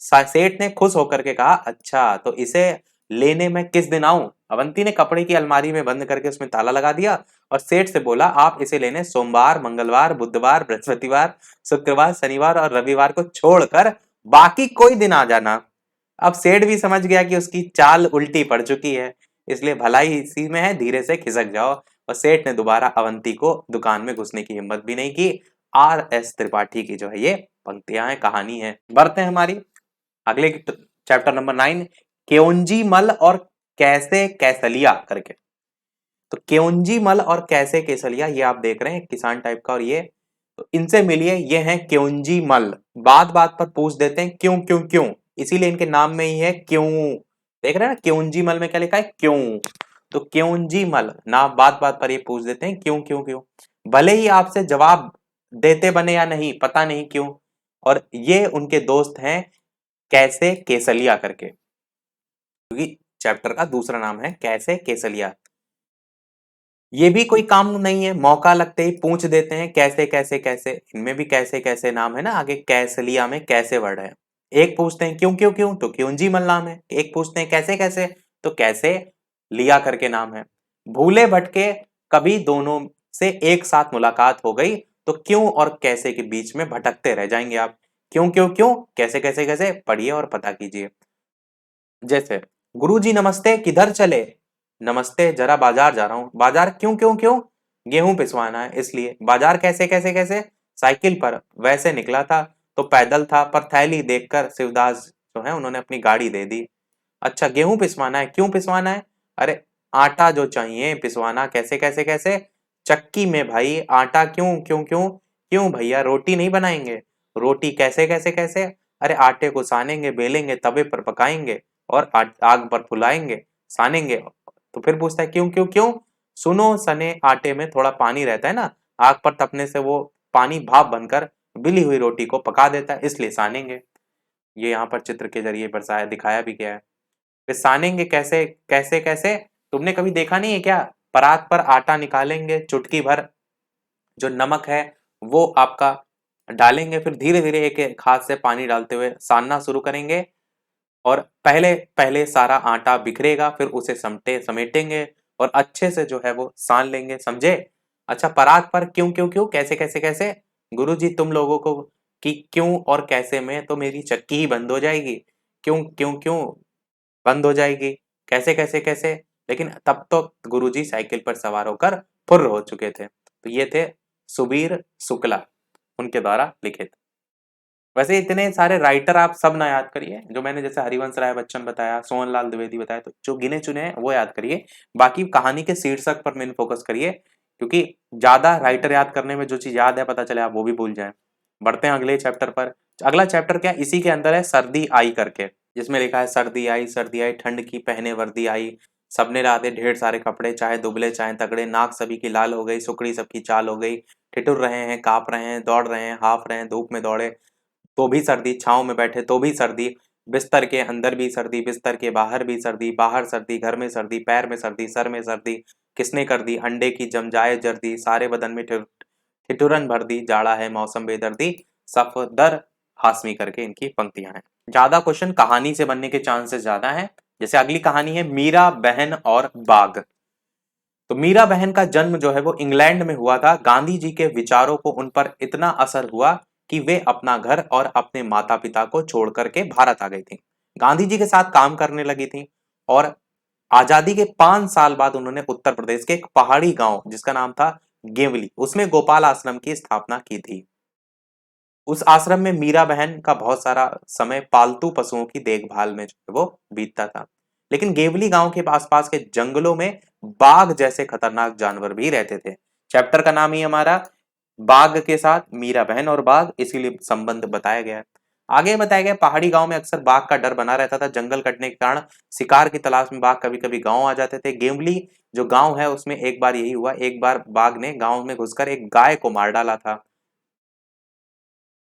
सेठ ने खुश होकर के कहा, अच्छा तो इसे लेने मैं किस दिन आऊं? अवंती ने कपड़े की अलमारी में बंद करके उसमें ताला लगा दिया और सेठ से बोला, आप इसे लेने सोमवार, मंगलवार, बुधवार, बृहस्पतिवार, शुक्रवार, शनिवार और रविवार को छोड़कर बाकी कोई दिन आ जाना। अब सेठ भी समझ गया कि उसकी चाल उल्टी पड़ चुकी है, इसलिए भलाई इसी में है, धीरे से खिसक जाओ। और सेठ ने दोबारा अवंती को दुकान में घुसने की हिम्मत भी नहीं की। आर एस त्रिपाठी की जो है ये पंक्तियां हैं, कहानी है। बढ़ते हैं हमारी अगले चैप्टर नंबर 9, केओंजी मल और कैसे कैसलिया करके। तो केओंजी मल और कैसे केसलिया ये आप देख रहे हैं किसान टाइप का, और ये तो इनसे मिलिए, ये हैं केओंजी मल। बात बात पर पूछ देते हैं क्यों क्यों क्यों, इसीलिए इनके नाम में ही है क्यों। देख रहे हैं ना केओंजी मल में क्या लिखा है, क्यों। तो केओंजी मल ना बात बात पर ये पूछ देते हैं क्यों क्यों क्यों, भले ही आपसे जवाब देते बने या नहीं, पता नहीं क्यों। और ये उनके दोस्त हैं कैसे केसलिया करके, क्योंकि चैप्टर का दूसरा नाम है कैसे केसलिया। ये भी कोई काम नहीं है, मौका लगते ही पूछ देते हैं कैसे कैसे कैसे। इनमें भी कैसे कैसे नाम है ना, आगे कैसलिया में कैसे वर्ड है। एक पूछते हैं क्यों क्यों क्यों, तो क्योंजी मल नाम है। एक पूछते हैं कैसे कैसे, तो कैसे लिया करके नाम है। भूले भटके कभी दोनों से एक साथ मुलाकात हो गई, तो क्यों और कैसे के बीच में भटकते रह जाएंगे आप। क्यों क्यों क्यों, कैसे कैसे कैसे पढ़िए और पता कीजिए। जैसे गुरुजी नमस्ते, किधर चले? नमस्ते, जरा बाजार जा रहा हूँ। बाजार क्यों क्यों क्यों? गेहूं पिसवाना है इसलिए। बाजार कैसे कैसे कैसे? साइकिल पर, वैसे निकला था तो पैदल था, पर थैली देखकर शिवदास जो है उन्होंने अपनी गाड़ी दे दी। अच्छा गेहूं पिसवाना है, क्यों पिसवाना है? अरे आटा जो चाहिए पिसवाना, कैसे कैसे कैसे? चक्की में भाई। आटा क्यों क्यों क्यों? क्यों भैया रोटी नहीं बनाएंगे? रोटी कैसे कैसे कैसे? अरे आटे को सानेंगे, बेलेंगे, तवे पर पकाएंगे और आग पर फुलाएंगे, सानेंगे। तो फिर पूछता है क्यों क्यों क्यों? सुनो सने आटे में थोड़ा पानी रहता है ना, आग पर तपने से वो पानी भाप बनकर बिली हुई रोटी को पका देता है, इसलिए सानेंगे। ये यहाँ पर चित्र के जरिए दर्शाया दिखाया भी गया है। फिर सानेंगे कैसे कैसे कैसे? तुमने कभी देखा नहीं है क्या? परात पर आटा निकालेंगे, चुटकी भर जो नमक है वो आपका डालेंगे, फिर धीरे धीरे एक एक हाथ से पानी डालते हुए सानना शुरू करेंगे, और पहले पहले सारा आटा बिखरेगा, फिर उसे समेटेंगे और अच्छे से जो है वो सान लेंगे, समझे? अच्छा परात पर क्यों क्यों क्यों, कैसे कैसे कैसे? गुरुजी तुम लोगों को कि क्यों और कैसे में तो मेरी चक्की ही बंद हो जाएगी। क्यों क्यों क्यों बंद हो जाएगी, कैसे कैसे कैसे? लेकिन तब तो गुरुजी साइकिल पर सवार होकर फुर्र हो चुके थे। तो ये थे सुबीर शुक्ला, उनके द्वारा लिखित। वैसे इतने सारे राइटर आप सब ना याद करिए, जो मैंने जैसे हरिवंश राय बच्चन बताया, सोहनलाल द्विवेदी बताया, तो जो गिने चुने हैं वो याद करिए। बाकी कहानी के शीर्षक पर मेन फोकस करिए, क्योंकि ज्यादा राइटर याद करने में जो चीज याद है पता चले आप वो भी भूल जाएं। बढ़ते हैं अगले चैप्टर पर। अगला चैप्टर क्या इसी के अंदर है, सर्दी आई करके, जिसमें लिखा है सर्दी आई ठंड की पहने वर्दी आई, सबने लादे ढेर सारे कपड़े, चाहे दुबले चाहे तगड़े, नाक सभी की लाल हो गई, सुकड़ी सबकी चाल हो गई, ठिठुर रहे हैं, कांप रहे हैं, दौड़ रहे हैं, हाफ रहे हैं, धूप में दौड़े तो भी सर्दी, छांव में बैठे तो भी सर्दी, बिस्तर के अंदर भी सर्दी, बिस्तर के बाहर भी सर्दी, बाहर सर्दी, घर में सर्दी, पैर में सर्दी, सर में सर्दी, किसने कर दी अंडे की जम जाए जर्दी, सारे बदन में ठिठुरन भर दी, जाड़ा है मौसम बेदर्दी, सफदर हाशमी करके इनकी पंक्तियां हैं। ज्यादा क्वेश्चन कहानी से बनने के चांसेस ज्यादा है, जैसे अगली कहानी है मीरा बहन और बाघ। तो मीरा बहन का जन्म जो है वो इंग्लैंड में हुआ था। गांधी जी के विचारों को उन पर इतना असर हुआ कि वे अपना घर और अपने माता पिता को छोड़ करके भारत आ गई थी। गांधी जी के साथ काम करने लगी थी और आजादी के 5 साल बाद उन्होंने उत्तर प्रदेश के एक पहाड़ी गांव जिसका नाम था गेवली, उसमें गोपाल आश्रम की स्थापना की थी। उस आश्रम में मीरा बहन का बहुत सारा समय पालतू पशुओं की देखभाल में जो है वो बीतता था। लेकिन गेवली गांव के आसपास के जंगलों में बाघ जैसे खतरनाक जानवर भी रहते थे। चैप्टर का नाम ही हमारा बाघ के साथ मीरा बहन और बाघ, इसीलिए संबंध बताया गया है। आगे बताया गया पहाड़ी गांव में अक्सर बाघ का डर बना रहता था। जंगल कटने के कारण शिकार की तलाश में बाघ कभी कभी गांव आ जाते थे। गेवली जो गांव है उसमें एक बार यही हुआ, एक बार बाघ ने गांव में घुसकर एक गाय को मार डाला था।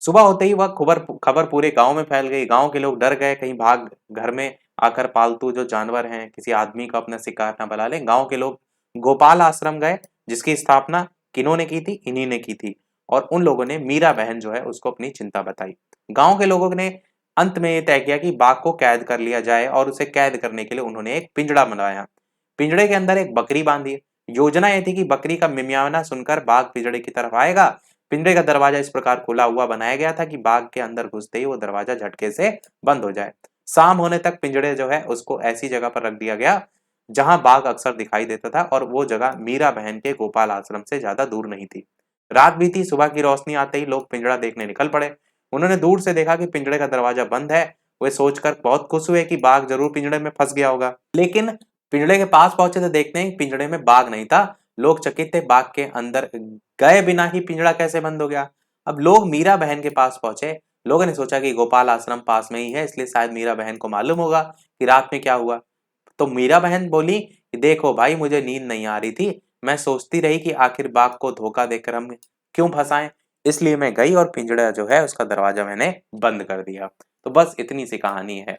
सुबह होते ही वह खबर खबर पूरे गांव में फैल गई। गांव के लोग डर गए कहीं भाग घर में आकर पालतू जो जानवर हैं किसी आदमी को अपना शिकार ना बना ले। गांव के लोग गोपाल आश्रम गए जिसकी स्थापना किन्होंने की थी, इन्हीं ने की थी। और उन लोगों ने मीरा बहन जो है उसको अपनी चिंता बताई। गांव के लोगों ने अंत में यह तय किया कि बाघ को कैद कर लिया जाए और उसे कैद करने के लिए उन्होंने एक पिंजड़ा बनाया। पिंजड़े के अंदर एक बकरी बांधी। योजना यह थी कि बकरी का मिमियाना सुनकर बाघ पिंजड़े की तरफ आएगा। पिंजरे का दरवाजा इस प्रकार खुला हुआ बनाया गया था कि बाघ के अंदर घुसते ही वो दरवाजा झटके से बंद हो जाए। शाम होने तक पिंजड़े जो है उसको ऐसी जगह पर रख दिया गया जहां बाघ अक्सर दिखाई देता था और वो जगह मीरा बहन के गोपाल आश्रम से ज्यादा दूर नहीं थी। रात बीती, सुबह की रोशनी आते ही लोग पिंजड़ा देखने निकल पड़े। उन्होंने दूर से देखा कि पिंजड़े का दरवाजा बंद है। वे सोचकर बहुत खुश हुए कि बाघ जरूर पिंजड़े में फंस गया होगा। लेकिन पिंजड़े के पास पहुंचे तो देखते हैं पिंजड़े में बाघ नहीं था। लोग चकित थे, बाघ के अंदर गए बिना ही पिंजड़ा कैसे बंद हो गया। अब लोग मीरा बहन के पास पहुंचे। लोगों ने सोचा कि गोपाल आश्रम पास में ही है, इसलिए शायद मीरा बहन को मालूम होगा कि रात में क्या हुआ। तो मीरा बहन बोली कि देखो भाई, मुझे नींद नहीं आ रही थी। मैं सोचती रही कि आखिर बाघ को धोखा देकर हम क्यों फंसाएं, इसलिए मैं गई और पिंजड़ा जो है उसका दरवाजा मैंने बंद कर दिया। तो बस इतनी सी कहानी है।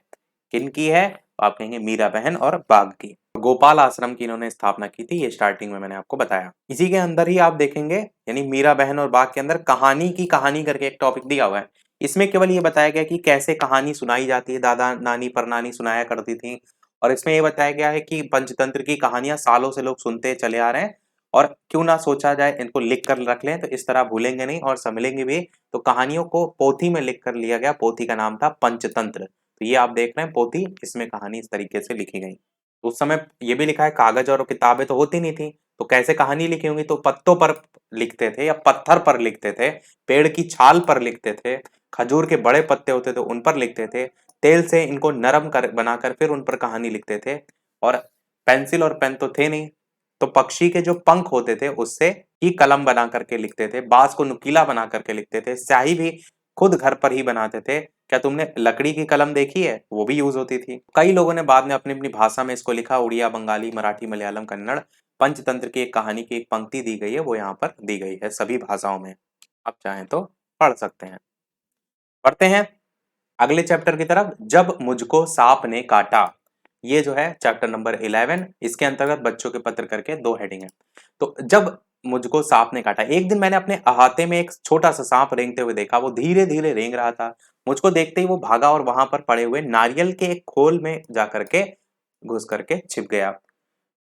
किनकी है? तो आप कहेंगे मीरा बहन और बाघ की। गोपाल आश्रम की इन्होंने स्थापना की थी, ये स्टार्टिंग में मैंने आपको बताया। इसी के अंदर ही आप देखेंगे, यानी मीरा बहन और बाघ के अंदर कहानी की कहानी करके एक टॉपिक दिया हुआ है। इसमें केवल ये बताया गया कि कैसे कहानी सुनाई जाती है, दादा नानी परनानी सुनाया करती थी। और इसमें ये बताया गया है कि पंचतंत्र की कहानियां सालों से लोग सुनते चले आ रहे हैं और क्यों ना सोचा जाए इनको लिख कर रख लें, तो इस तरह भूलेंगे नहीं और समझेंगे भी। तो कहानियों को पोथी में लिख कर लिया गया। पोथी का नाम था पंचतंत्र। तो ये आप देख रहे हैं पोथी, इसमें कहानी इस तरीके से लिखी गई। उस समय ये भी लिखा है कागज और किताबें तो होती नहीं थी, तो कैसे कहानी लिखी होंगी? तो पत्तों पर लिखते थे या पत्थर पर लिखते थे, पेड़ की छाल पर लिखते थे, खजूर के बड़े पत्ते होते थे उन पर लिखते थे, तेल से इनको नरम कर बनाकर फिर उन पर कहानी लिखते थे। और पेंसिल और पेन तो थे नहीं, तो पक्षी के जो पंख होते थे उससे ही कलम बना करके लिखते थे, बांस को नुकीला बना करके लिखते थे, स्याही भी खुद घर पर ही बनाते थे। क्या तुमने लकड़ी की कलम देखी है? वो भी यूज होती थी। कई लोगों ने बाद में अपनी अपनी भाषा में इसको लिखा, उड़िया, बंगाली, मराठी, मलयालम, कन्नड़। पंचतंत्र की एक कहानी की एक पंक्ति दी गई है, वो यहाँ पर दी गई है सभी भाषाओं में। आप चाहें तो पढ़ सकते हैं। पढ़ते हैं अगले चैप्टर की तरफ। जब मुझको सांप ने काटा, ये जो है चैप्टर नंबर 11। इसके अंतर्गत बच्चों के पत्र करके 2 हेडिंग है। तो जब मुझको सांप ने काटा, एक दिन मैंने अपने अहाते में एक छोटा सा सांप रेंगते हुए देखा। वो धीरे धीरे रेंग रहा था। मुझको देखते ही वो भागा और वहां पर पड़े हुए नारियल के एक खोल में जा करके घुस करके छिप गया।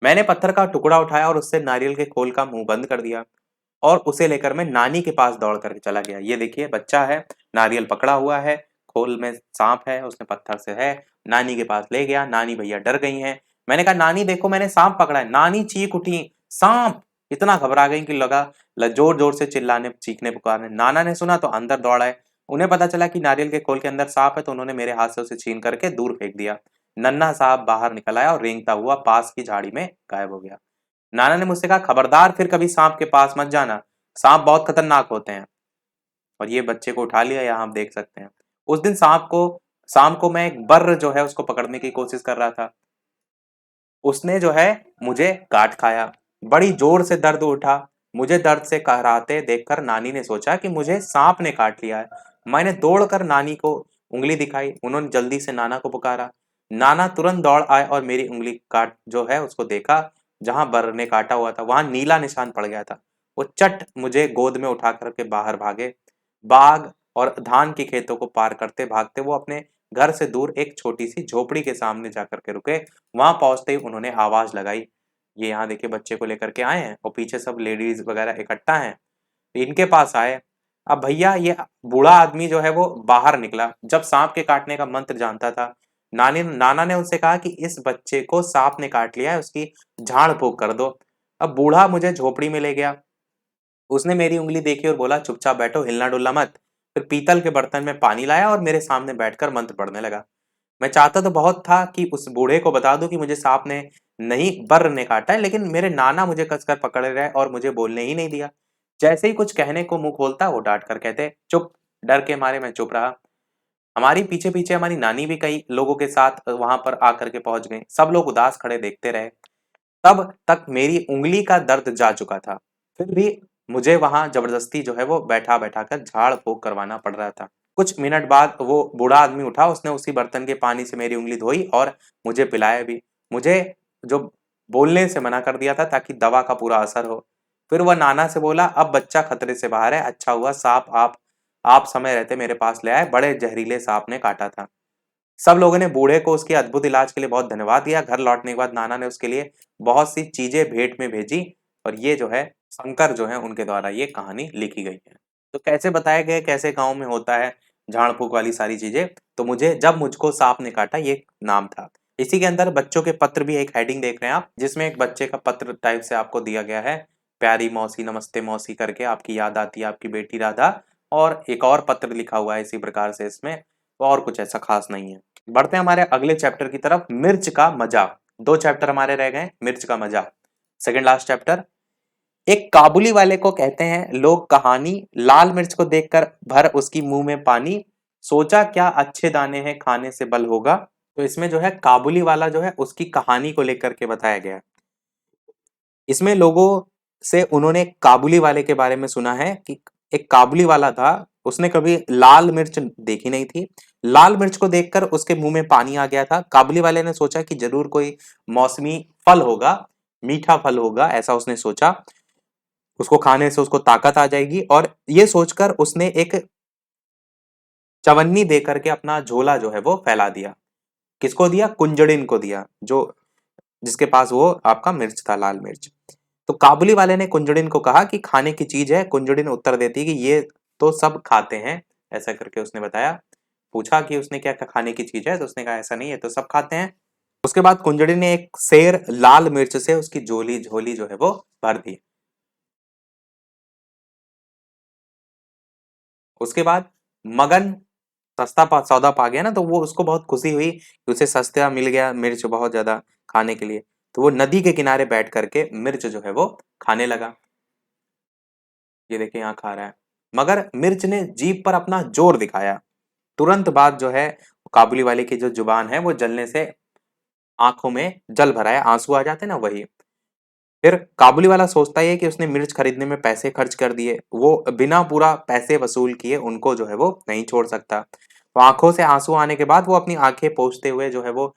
मैंने पत्थर का टुकड़ा उठाया और उससे नारियल के खोल का मुंह बंद कर दिया और उसे लेकर मैं नानी के पास दौड़ करके चला गया। ये देखिए बच्चा है, नारियल पकड़ा हुआ है, खोल में सांप है, उसने पत्थर से है, नानी के पास ले गया। नानी भैया डर गई हैं। मैंने कहा नानी देखो मैंने सांप पकड़ा है। नानी चीख उठी, सांप! इतना घबरा गई कि लगा जोर जोर से चिल्लाने चीखने पुकारने। नाना ने सुना तो अंदर दौड़ आए। उन्हें पता चला कि नारियल के खोल के अंदर सांप है, तो उन्होंने मेरे हाथ से उसे छीन करके दूर फेंक दिया। नन्हा साहब बाहर निकल आया और रेंगता हुआ पास की झाड़ी में गायब हो गया। नाना ने मुझसे कहा खबरदार फिर कभी सांप के पास मत जाना, सांप बहुत खतरनाक होते हैं। और ये बच्चे को उठा लिया, यहाँ आप देख सकते हैं। उस दिन शाम को मैं एक बर्र जो है उसको पकड़ने की कोशिश कर रहा था। उसने जो है मुझे काट खाया। बड़ी जोर से दर्द उठा। मुझे दर्द से कहराते देखकर नानी ने सोचा कि मुझे सांप ने काट लिया है। मैंने दौड़कर नानी को उंगली दिखाई। उन्होंने जल्दी से नाना को पुकारा। नाना तुरंत दौड़ आए और मेरी उंगली काट जो है उसको देखा। जहां बर्र ने काटा हुआ था वहां नीला निशान पड़ गया था। वो चट मुझे गोद में उठा करके बाहर भागे। बाग और धान के खेतों को पार करते भागते वो अपने घर से दूर एक छोटी सी झोपड़ी के सामने जाकर के रुके। वहां पहुंचते ही उन्होंने आवाज लगाई। ये यहाँ देखिए बच्चे को लेकर के आए हैं और पीछे सब लेडीज वगैरह इकट्ठा हैं। इनके पास आए। अब भैया ये बूढ़ा आदमी जो है वो बाहर निकला। जब सांप के काटने का मंत्र जानता था। नानी नाना ने उनसे कहा कि इस बच्चे को सांप ने काट लिया है, उसकी झाड़ फूक कर दो। अब बूढ़ा मुझे झोपड़ी में ले गया। उसने मेरी उंगली देखी और बोला, चुपचाप बैठो, हिलना डुलना मत। फिर पीतल के बर्तन में पानी लाया और मेरे सामने बैठकर मंत्र पढ़ने लगा। मैं चाहता तो बहुत था कि उस बूढ़े को बता दूं कि मुझे सांप ने नहीं, बर्र ने काटा है, लेकिन मेरे नाना मुझे कसकर पकड़ रहे और मुझे बोलने ही नहीं दिया। जैसे ही कुछ कहने को मुंह खोलता वो डांट कर कहते, चुप। डर के मारे मैं चुप रहा। हमारी पीछे पीछे हमारी नानी भी कई लोगों के साथ वहां पर आकर के पहुंच गई। सब लोग उदास खड़े देखते रहे। तब तक मेरी उंगली का दर्द जा चुका था। फिर भी मुझे वहां जबरदस्ती जो है वो बैठा बैठा कर झाड़ फूक करवाना पड़ रहा था। कुछ मिनट बाद वो बूढ़ा आदमी उठा। उसने उसी बर्तन के पानी से मेरी उंगली धोई और मुझे पिलाया भी। मुझे जो बोलने से मना कर दिया था ताकि दवा का पूरा असर हो। फिर वह नाना से बोला, अब बच्चा खतरे से बाहर है। अच्छा हुआ सांप आप समय रहते मेरे पास ले आए। बड़े जहरीले सांप ने काटा था। सब लोगों ने बूढ़े को उसके अद्भुत इलाज के लिए बहुत धन्यवाद दिया। घर लौटने के बाद नाना ने उसके लिए बहुत सी चीजें भेंट में भेजी। और ये जो है शंकर जो है उनके द्वारा ये कहानी लिखी गई है। तो कैसे बताया गया, कैसे गांव में होता है झाड़ फूक वाली सारी चीजें। तो मुझे जब मुझको सांप ने काटा ये नाम था। इसी के अंदर बच्चों के पत्र भी एक हेडिंग देख रहे हैं आप, जिसमें एक बच्चे का पत्र टाइप से आपको दिया गया है। प्यारी मौसी, नमस्ते मौसी करके आपकी याद आती है आपकी बेटी राधा। और एक और पत्र लिखा हुआ है इसी प्रकार से इसमें। और कुछ ऐसा खास नहीं है। बढ़ते हैं हमारे अगले चैप्टर की तरफ, मिर्च का मजा। दो चैप्टर हमारे रह गए, मिर्च का मजा, सेकंड लास्ट चैप्टर। एक काबुली वाले को कहते हैं लोग कहानी, लाल मिर्च को देखकर भर उसकी मुंह में पानी, सोचा क्या अच्छे दाने हैं खाने से बल होगा। तो इसमें जो है काबुली वाला जो है उसकी कहानी को लेकर के बताया गया है। इसमें लोगों से उन्होंने काबुली वाले के बारे में सुना है कि एक काबुली वाला था। उसने कभी लाल मिर्च देखी नहीं थी। लाल मिर्च को देखकर उसके मुंह में पानी आ गया था। काबुली वाले ने सोचा कि जरूर कोई मौसमी फल होगा, मीठा फल होगा, ऐसा उसने सोचा। उसको खाने से उसको ताकत आ जाएगी और ये सोचकर उसने एक चवन्नी देकर के अपना झोला जो है वो फैला दिया। किसको दिया? कुंजड़िन को दिया, जो जिसके पास वो आपका मिर्च था, लाल मिर्च। तो काबुली वाले ने कुंजड़िन को कहा कि खाने की चीज है। कुंजड़िन उत्तर देती है कि ये तो सब खाते हैं, ऐसा करके उसने बताया। पूछा कि उसने क्या खाने की चीज है, तो उसने कहा ऐसा नहीं है, तो सब खाते हैं। उसके बाद कुंजड़िन ने एक सेर लाल मिर्च से उसकी झोली झोली जो है वो भर दी। उसके बाद मगन सौदा पा गया ना, तो वो उसको बहुत खुशी हुई कि उसे सस्ता मिल गया मिर्च बहुत ज्यादा खाने के लिए। तो वो नदी के किनारे बैठ करके मिर्च जो है वो खाने लगा। ये देखिए यहाँ खा रहा है। मगर मिर्च ने जीभ पर अपना जोर दिखाया। तुरंत बाद जो है काबुली वाले की जो जुबान है वो जलने से आंखों में जल भरा है, आंसू आ जाते हैं ना, वही। फिर काबुली वाला सोचता है कि उसने मिर्च खरीदने में पैसे खर्च कर दिए, वो बिना पूरा पैसे वसूल किए उनको जो है वो नहीं छोड़ सकता। तो आंखों से आंसू आने के बाद वो अपनी आंखें पोंछते हुए जो है वो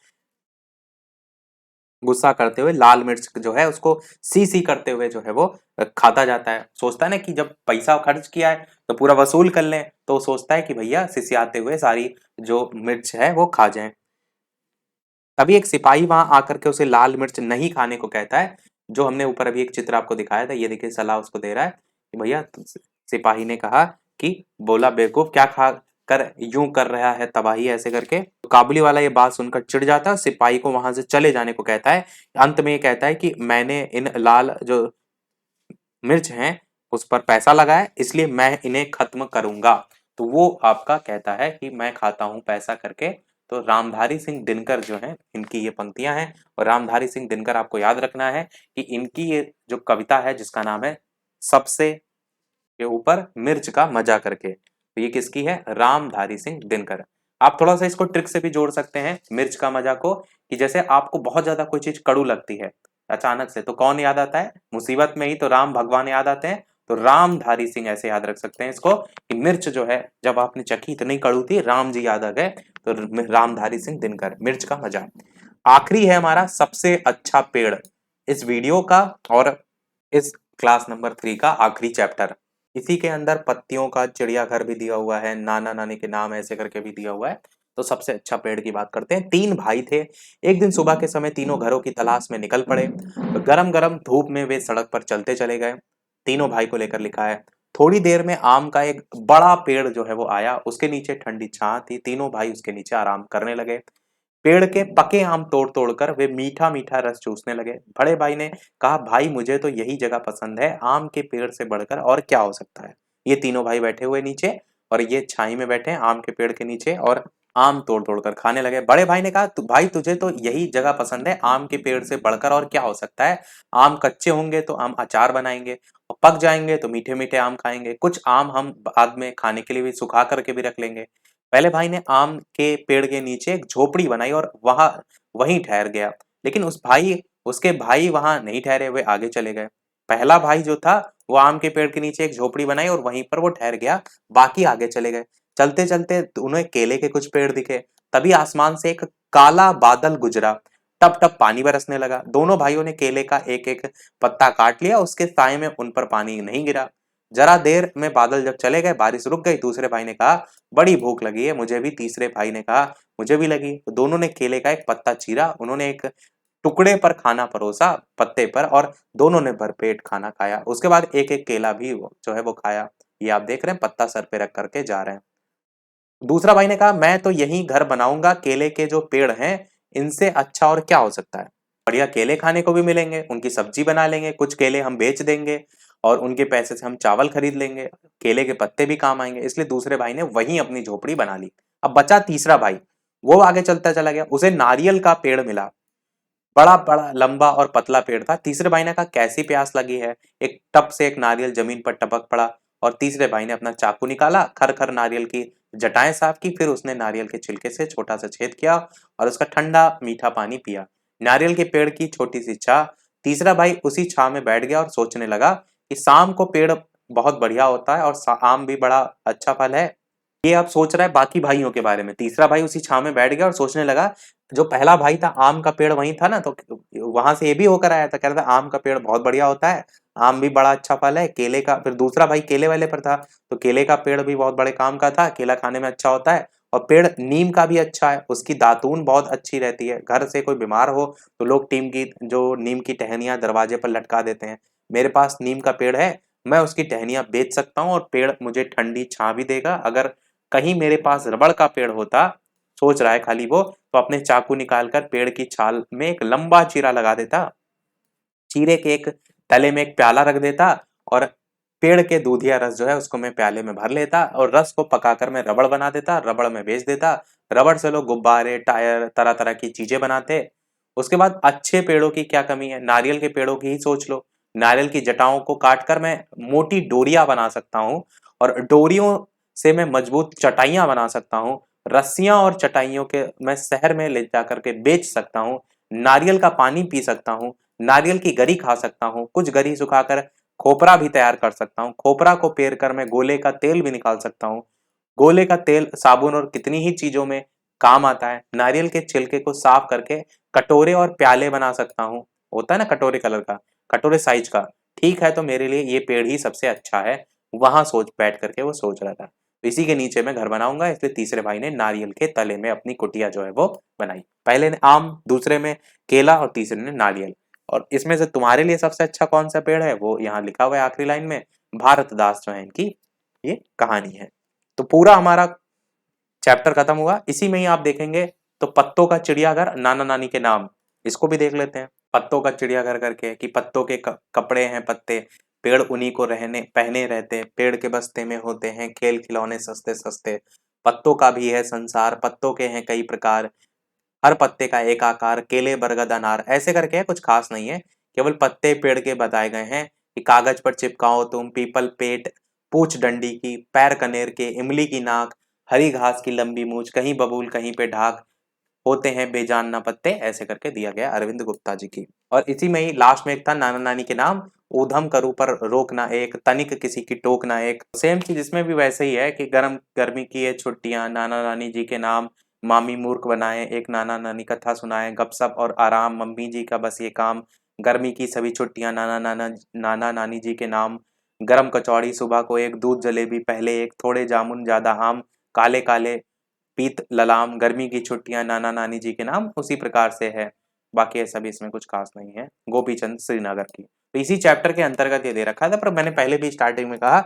गुस्सा करते हुए लाल मिर्च जो है उसको सी सी करते हुए जो है वो खाता जाता है। सोचता है ना कि जब पैसा खर्च किया है तो पूरा वसूल कर लें, तो वो सोचता है कि भैया सिसियाते हुए सारी जो मिर्च है वो खा जाए। तभी एक सिपाही वहां आकर के उसे लाल मिर्च नहीं खाने को कहता है। जो हमने ऊपर अभी एक चित्र आपको दिखाया था, ये देखिए सलाह उसको दे रहा है कि भैया, सिपाही ने कहा कि बोला, बेवकूफ, क्या खा कर यूं कर रहा है तबाही, ऐसे करके। तो काबुली वाला ये बात सुनकर चिढ़ जाता है, सिपाही को वहां से चले जाने को कहता है। अंत में ये कहता है कि मैंने इन लाल जो मिर्च हैं उस पर पैसा लगाया, इसलिए मैं इन्हें खत्म करूंगा। तो वो आपका कहता है कि मैं खाता हूं पैसा करके। तो रामधारी सिंह दिनकर जो है, इनकी ये पंक्तियां हैं। और रामधारी सिंह दिनकर आपको याद रखना है कि इनकी ये जो कविता है जिसका नाम है सबसे के ऊपर मिर्च का मजा करके, तो ये किसकी है? रामधारी सिंह दिनकर। आप थोड़ा सा इसको ट्रिक से भी जोड़ सकते हैं मिर्च का मजा को, कि जैसे आपको बहुत ज्यादा कोई चीज कड़ू लगती है अचानक से, तो कौन याद आता है? मुसीबत में ही तो राम भगवान याद आते हैं। तो रामधारी सिंह ऐसे याद रख सकते हैं इसको, कि मिर्च जो है जब आपने चखी इतनी कड़ू थी, राम जी याद आ गए, तो रामधारी सिंह दिनकर, मिर्च का मजा। आखिरी है हमारा सबसे अच्छा पेड़ इस वीडियो का, और इस क्लास नंबर 3 का आखिरी चैप्टर। इसी के अंदर पत्तियों का चिड़ियाघर भी दिया हुआ है, नाना नानी के नाम ऐसे करके भी दिया हुआ है। तो सबसे अच्छा पेड़ की बात करते हैं। 3 भाई थे। एक दिन सुबह के समय तीनों घरों की तलाश में निकल पड़े। गरम-गरम धूप में वे सड़क पर चलते चले गए। तीनों भाई को लेकर लिखा है। थोड़ी देर में आम का एक बड़ा पेड़ जो है वो आया। उसके नीचे ठंडी छां थी। तीनों भाई उसके नीचे आराम करने लगे। पेड़ के पके आम तोड़-तोड़ कर वे मीठा-मीठा रस चूसने लगे। बड़े भाई ने कहा, भाई मुझे तो यही जगह पसंद है, आम के पेड़ से बढ़कर और क्या हो सकता है। ये तीनों भाई बैठे हुए नीचे और ये छाई में बैठे हैं आम के पेड़ के नीचे और आम तोड़-तोड़ कर खाने लगे। बड़े भाई ने कहा, भाई तुझे तो यही जगह पसंद है, आम के पेड़ से बढ़कर और क्या हो सकता है। आम कच्चे होंगे तो आम अचार बनाएंगे और पक जाएंगे तो मीठे-मीठे आम खाएंगे। कुछ आम हम बाद में खाने के लिए भी सुखा करके भी रख लेंगे। पहले भाई ने आम के पेड़ के नीचे एक झोपड़ी बनाई और वहीं ठहर गया। लेकिन उसके भाई वहां नहीं ठहरे, वे आगे चले गए। पहला भाई जो था वो आम के पेड़ के नीचे एक झोपड़ी बनाई और वहीं पर वो ठहर गया। बाकी आगे चले गए। चलते चलते उन्हें केले के कुछ पेड़ दिखे। तभी आसमान से एक काला बादल गुजरा। टप टप पानी बरसने लगा। दोनों भाइयों ने केले का एक एक पत्ता काट लिया। उसके साए में उन पर पानी नहीं गिरा। जरा देर में बादल जब चले गए, बारिश रुक गई। दूसरे भाई ने कहा, बड़ी भूख लगी है मुझे भी। तीसरे भाई ने कहा, मुझे भी लगी। तो दोनों ने केले का एक पत्ता चीरा। उन्होंने एक टुकड़े पर खाना परोसा पत्ते पर और दोनों ने भरपेट खाना खाया। उसके बाद एक एक केला भी जो है वो खाया। ये आप देख रहे हैं, पत्ता सर पे रख करके जा रहे हैं। दूसरा भाई ने कहा, मैं तो यहीं घर बनाऊंगा। केले के जो पेड़ हैं इनसे अच्छा और क्या हो सकता है। बढ़िया केले खाने को भी मिलेंगे, उनकी सब्जी बना लेंगे, कुछ केले हम बेच देंगे और उनके पैसे से हम चावल खरीद लेंगे। केले के पत्ते भी काम आएंगे। इसलिए दूसरे भाई ने वहीं अपनी झोपड़ी बना ली। अब बचा तीसरा भाई। वो आगे चलता चला गया। उसे नारियल का पेड़ मिला। बड़ा बड़ा लंबा और पतला पेड़ था। तीसरे भाई ने कहा, कैसी प्यास लगी है। एक टप से एक नारियल जमीन पर टपक पड़ा और तीसरे भाई ने अपना चाकू निकाला, खर खर नारियल की जटाएं साफ की। फिर उसने नारियल के छिलके से छोटा सा छेद किया और उसका ठंडा मीठा पानी पिया। नारियल के पेड़ की छोटी सी छां। तीसरा भाई उसी छां में बैठ गया और सोचने लगा कि शाम को पेड़ बहुत बढ़िया होता है और आम भी बड़ा अच्छा फल है। ये अब सोच रहा है बाकी भाइयों के बारे में। तीसरा भाई उसी छाव में बैठ गया और सोचने लगा, जो पहला भाई था आम का पेड़ वहीं था ना, तो वहां से ये भी होकर आया था। कह रहा था आम का पेड़ बहुत बढ़िया होता है, आम भी बड़ा अच्छा फल है। केले का, फिर दूसरा भाई केले वाले पर था, तो केले का पेड़ भी बहुत बड़े काम का था, केला खाने में अच्छा होता है। और पेड़ नीम का भी अच्छा है, उसकी दातून बहुत अच्छी रहती है। घर से कोई बीमार हो तो लोग नीम की टहनियां दरवाजे पर लटका देते हैं। मेरे पास नीम का पेड़ है, मैं उसकी टहनियां बेच सकता हूँ और पेड़ मुझे ठंडी छां भी देगा। अगर कहीं मेरे पास रबड़ का पेड़ होता, सोच रहा है खाली वो, तो अपने चाकू निकालकर पेड़ की छाल में एक लंबा चीरा लगा देता। चीरे के एक तले में एक प्याला रख देता और पेड़ के दूधिया रस जो है उसको मैं प्याले में भर लेता और रस को पकाकर मैं रबड़ बना देता, रबड़ में बेच देता। रबड़ से लोग गुब्बारे, टायर, तरह तरह की चीजें बनाते। उसके बाद अच्छे पेड़ों की क्या कमी है, नारियल के पेड़ों की ही सोच लो। नारियल की जटाओं को काटकर मैं मोटी डोरियां बना सकता हूँ और डोरियों से मैं मजबूत चटाइयां बना सकता हूँ। रस्सियां और चटाइयों के मैं शहर में ले जाकर के बेच सकता हूँ। नारियल का पानी पी सकता हूँ। नारियल की गरी खा सकता हूँ। कुछ गरी सुखाकर खोपरा भी तैयार कर सकता हूँ। खोपरा को पेर कर मैं गोले का तेल भी निकाल सकता हूँ। गोले का तेल साबुन और कितनी ही चीजों में काम आता है। नारियल के छिलके को साफ करके कटोरे और प्याले बना सकता हूँ। होता है ना कटोरे कलर का, कटोरे साइज का। ठीक है, तो मेरे लिए ये पेड़ ही सबसे अच्छा है। वहां सोच बैठ करके वो सोच रहा था। तो इसी के नीचे मैं घर बनाऊंगा। इसलिए तीसरे भाई ने नारियल के तले में अपनी कुटिया जो है वो बनाई। पहले ने आम, दूसरे में केला और तीसरे ने नारियल। और इसमें से तुम्हारे लिए सबसे अच्छा कौन सा पेड़ है वो यहाँ लिखा हुआ है आखिरी लाइन में। भारत दास जो है इनकी ये कहानी है। तो पूरा हमारा चैप्टर खत्म हुआ। इसी में ही आप देखेंगे तो पत्तों का चिड़ियाघर, नाना नानी के नाम, इसको भी देख लेते हैं। पत्तों का चिड़ियाघर करके कि पत्तों के कपड़े हैं पत्ते, पेड़ उन्हीं को रहने पहने रहते, पेड़ के बस्ते में होते हैं खेल खिलौने सस्ते सस्ते। पत्तों का भी है संसार, पत्तों के हैं कई प्रकार, हर पत्ते का एक आकार, केले बरगद अनार, ऐसे करके है, कुछ खास नहीं है। केवल पत्ते पेड़ के बताए गए हैं कि कागज पर चिपकाओ तुम, पीपल पेट, पूछ डंडी की, पैर कनेर के, इमली की नाक, हरी घास की लंबी मूछ, कहीं बबूल कहीं पे ढाक, होते हैं बेजान ना पत्ते, ऐसे करके दिया गया अरविंद गुप्ता जी की। और इसी में ही लास्ट में एक था नाना नानी के नाम, ऊधम करूं पर रोक ना एक, तनिक किसी की टोक ना एक। सेम चीज इसमें भी वैसे ही है कि गर्मी की ये छुट्टियां, नाना नानी जी के नाम, मामी मूर्ख बनाए, एक नाना नानी कथा सुनाए, गपसप और आराम, मम्मी जी का बस ये काम, गर्मी की सभी छुट्टियां, नाना नानी जी के नाम, गरम कचौड़ी सुबह को एक, दूध जलेबी पहले एक, थोड़े जामुन ज्यादा आम, काले काले पीत ललाम, गर्मी की छुट्टियां, नाना नानी जी के नाम उसी प्रकार से है। बाकी ऐसा भी इसमें कुछ खास नहीं है। गोपीचंद श्रीनगर की, तो इसी चैप्टर के अंतर्गत ये दे रखा था। पर मैंने पहले भी स्टार्टिंग में कहा,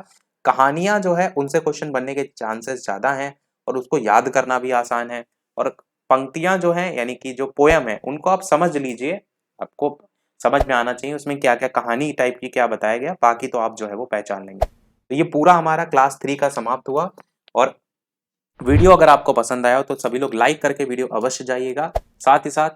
कहानियां जो है उनसे क्वेश्चन बनने के चांसेस ज्यादा हैं और उसको याद करना भी आसान है। और पंक्तियां जो है यानी कि जो पोयम है उनको आप समझ लीजिए, आपको समझ में आना चाहिए उसमें क्या क्या कहानी टाइप की क्या बताया गया, बाकी तो आप जो है वो पहचान लेंगे। तो ये पूरा हमारा क्लास 3 का समाप्त हुआ। और वीडियो अगर आपको पसंद आया हो तो सभी लोग लाइक करके वीडियो अवश्य जाइएगा। साथ ही साथ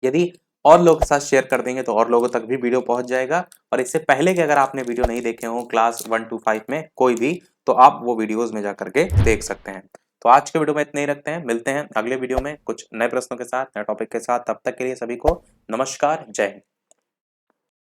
यदि और लोगों के साथ शेयर कर देंगे तो और लोगों तक भी वीडियो पहुंच जाएगा। और इससे पहले कि अगर आपने वीडियो नहीं देखे हो क्लास 1 to 5 में कोई भी, तो आप वो वीडियोस में जा करके देख सकते हैं। तो आज के वीडियो में इतना ही रखते हैं, मिलते हैं अगले वीडियो में कुछ नए प्रश्नों के साथ, नए टॉपिक के साथ। तब तक के लिए सभी को नमस्कार, जय हिंद।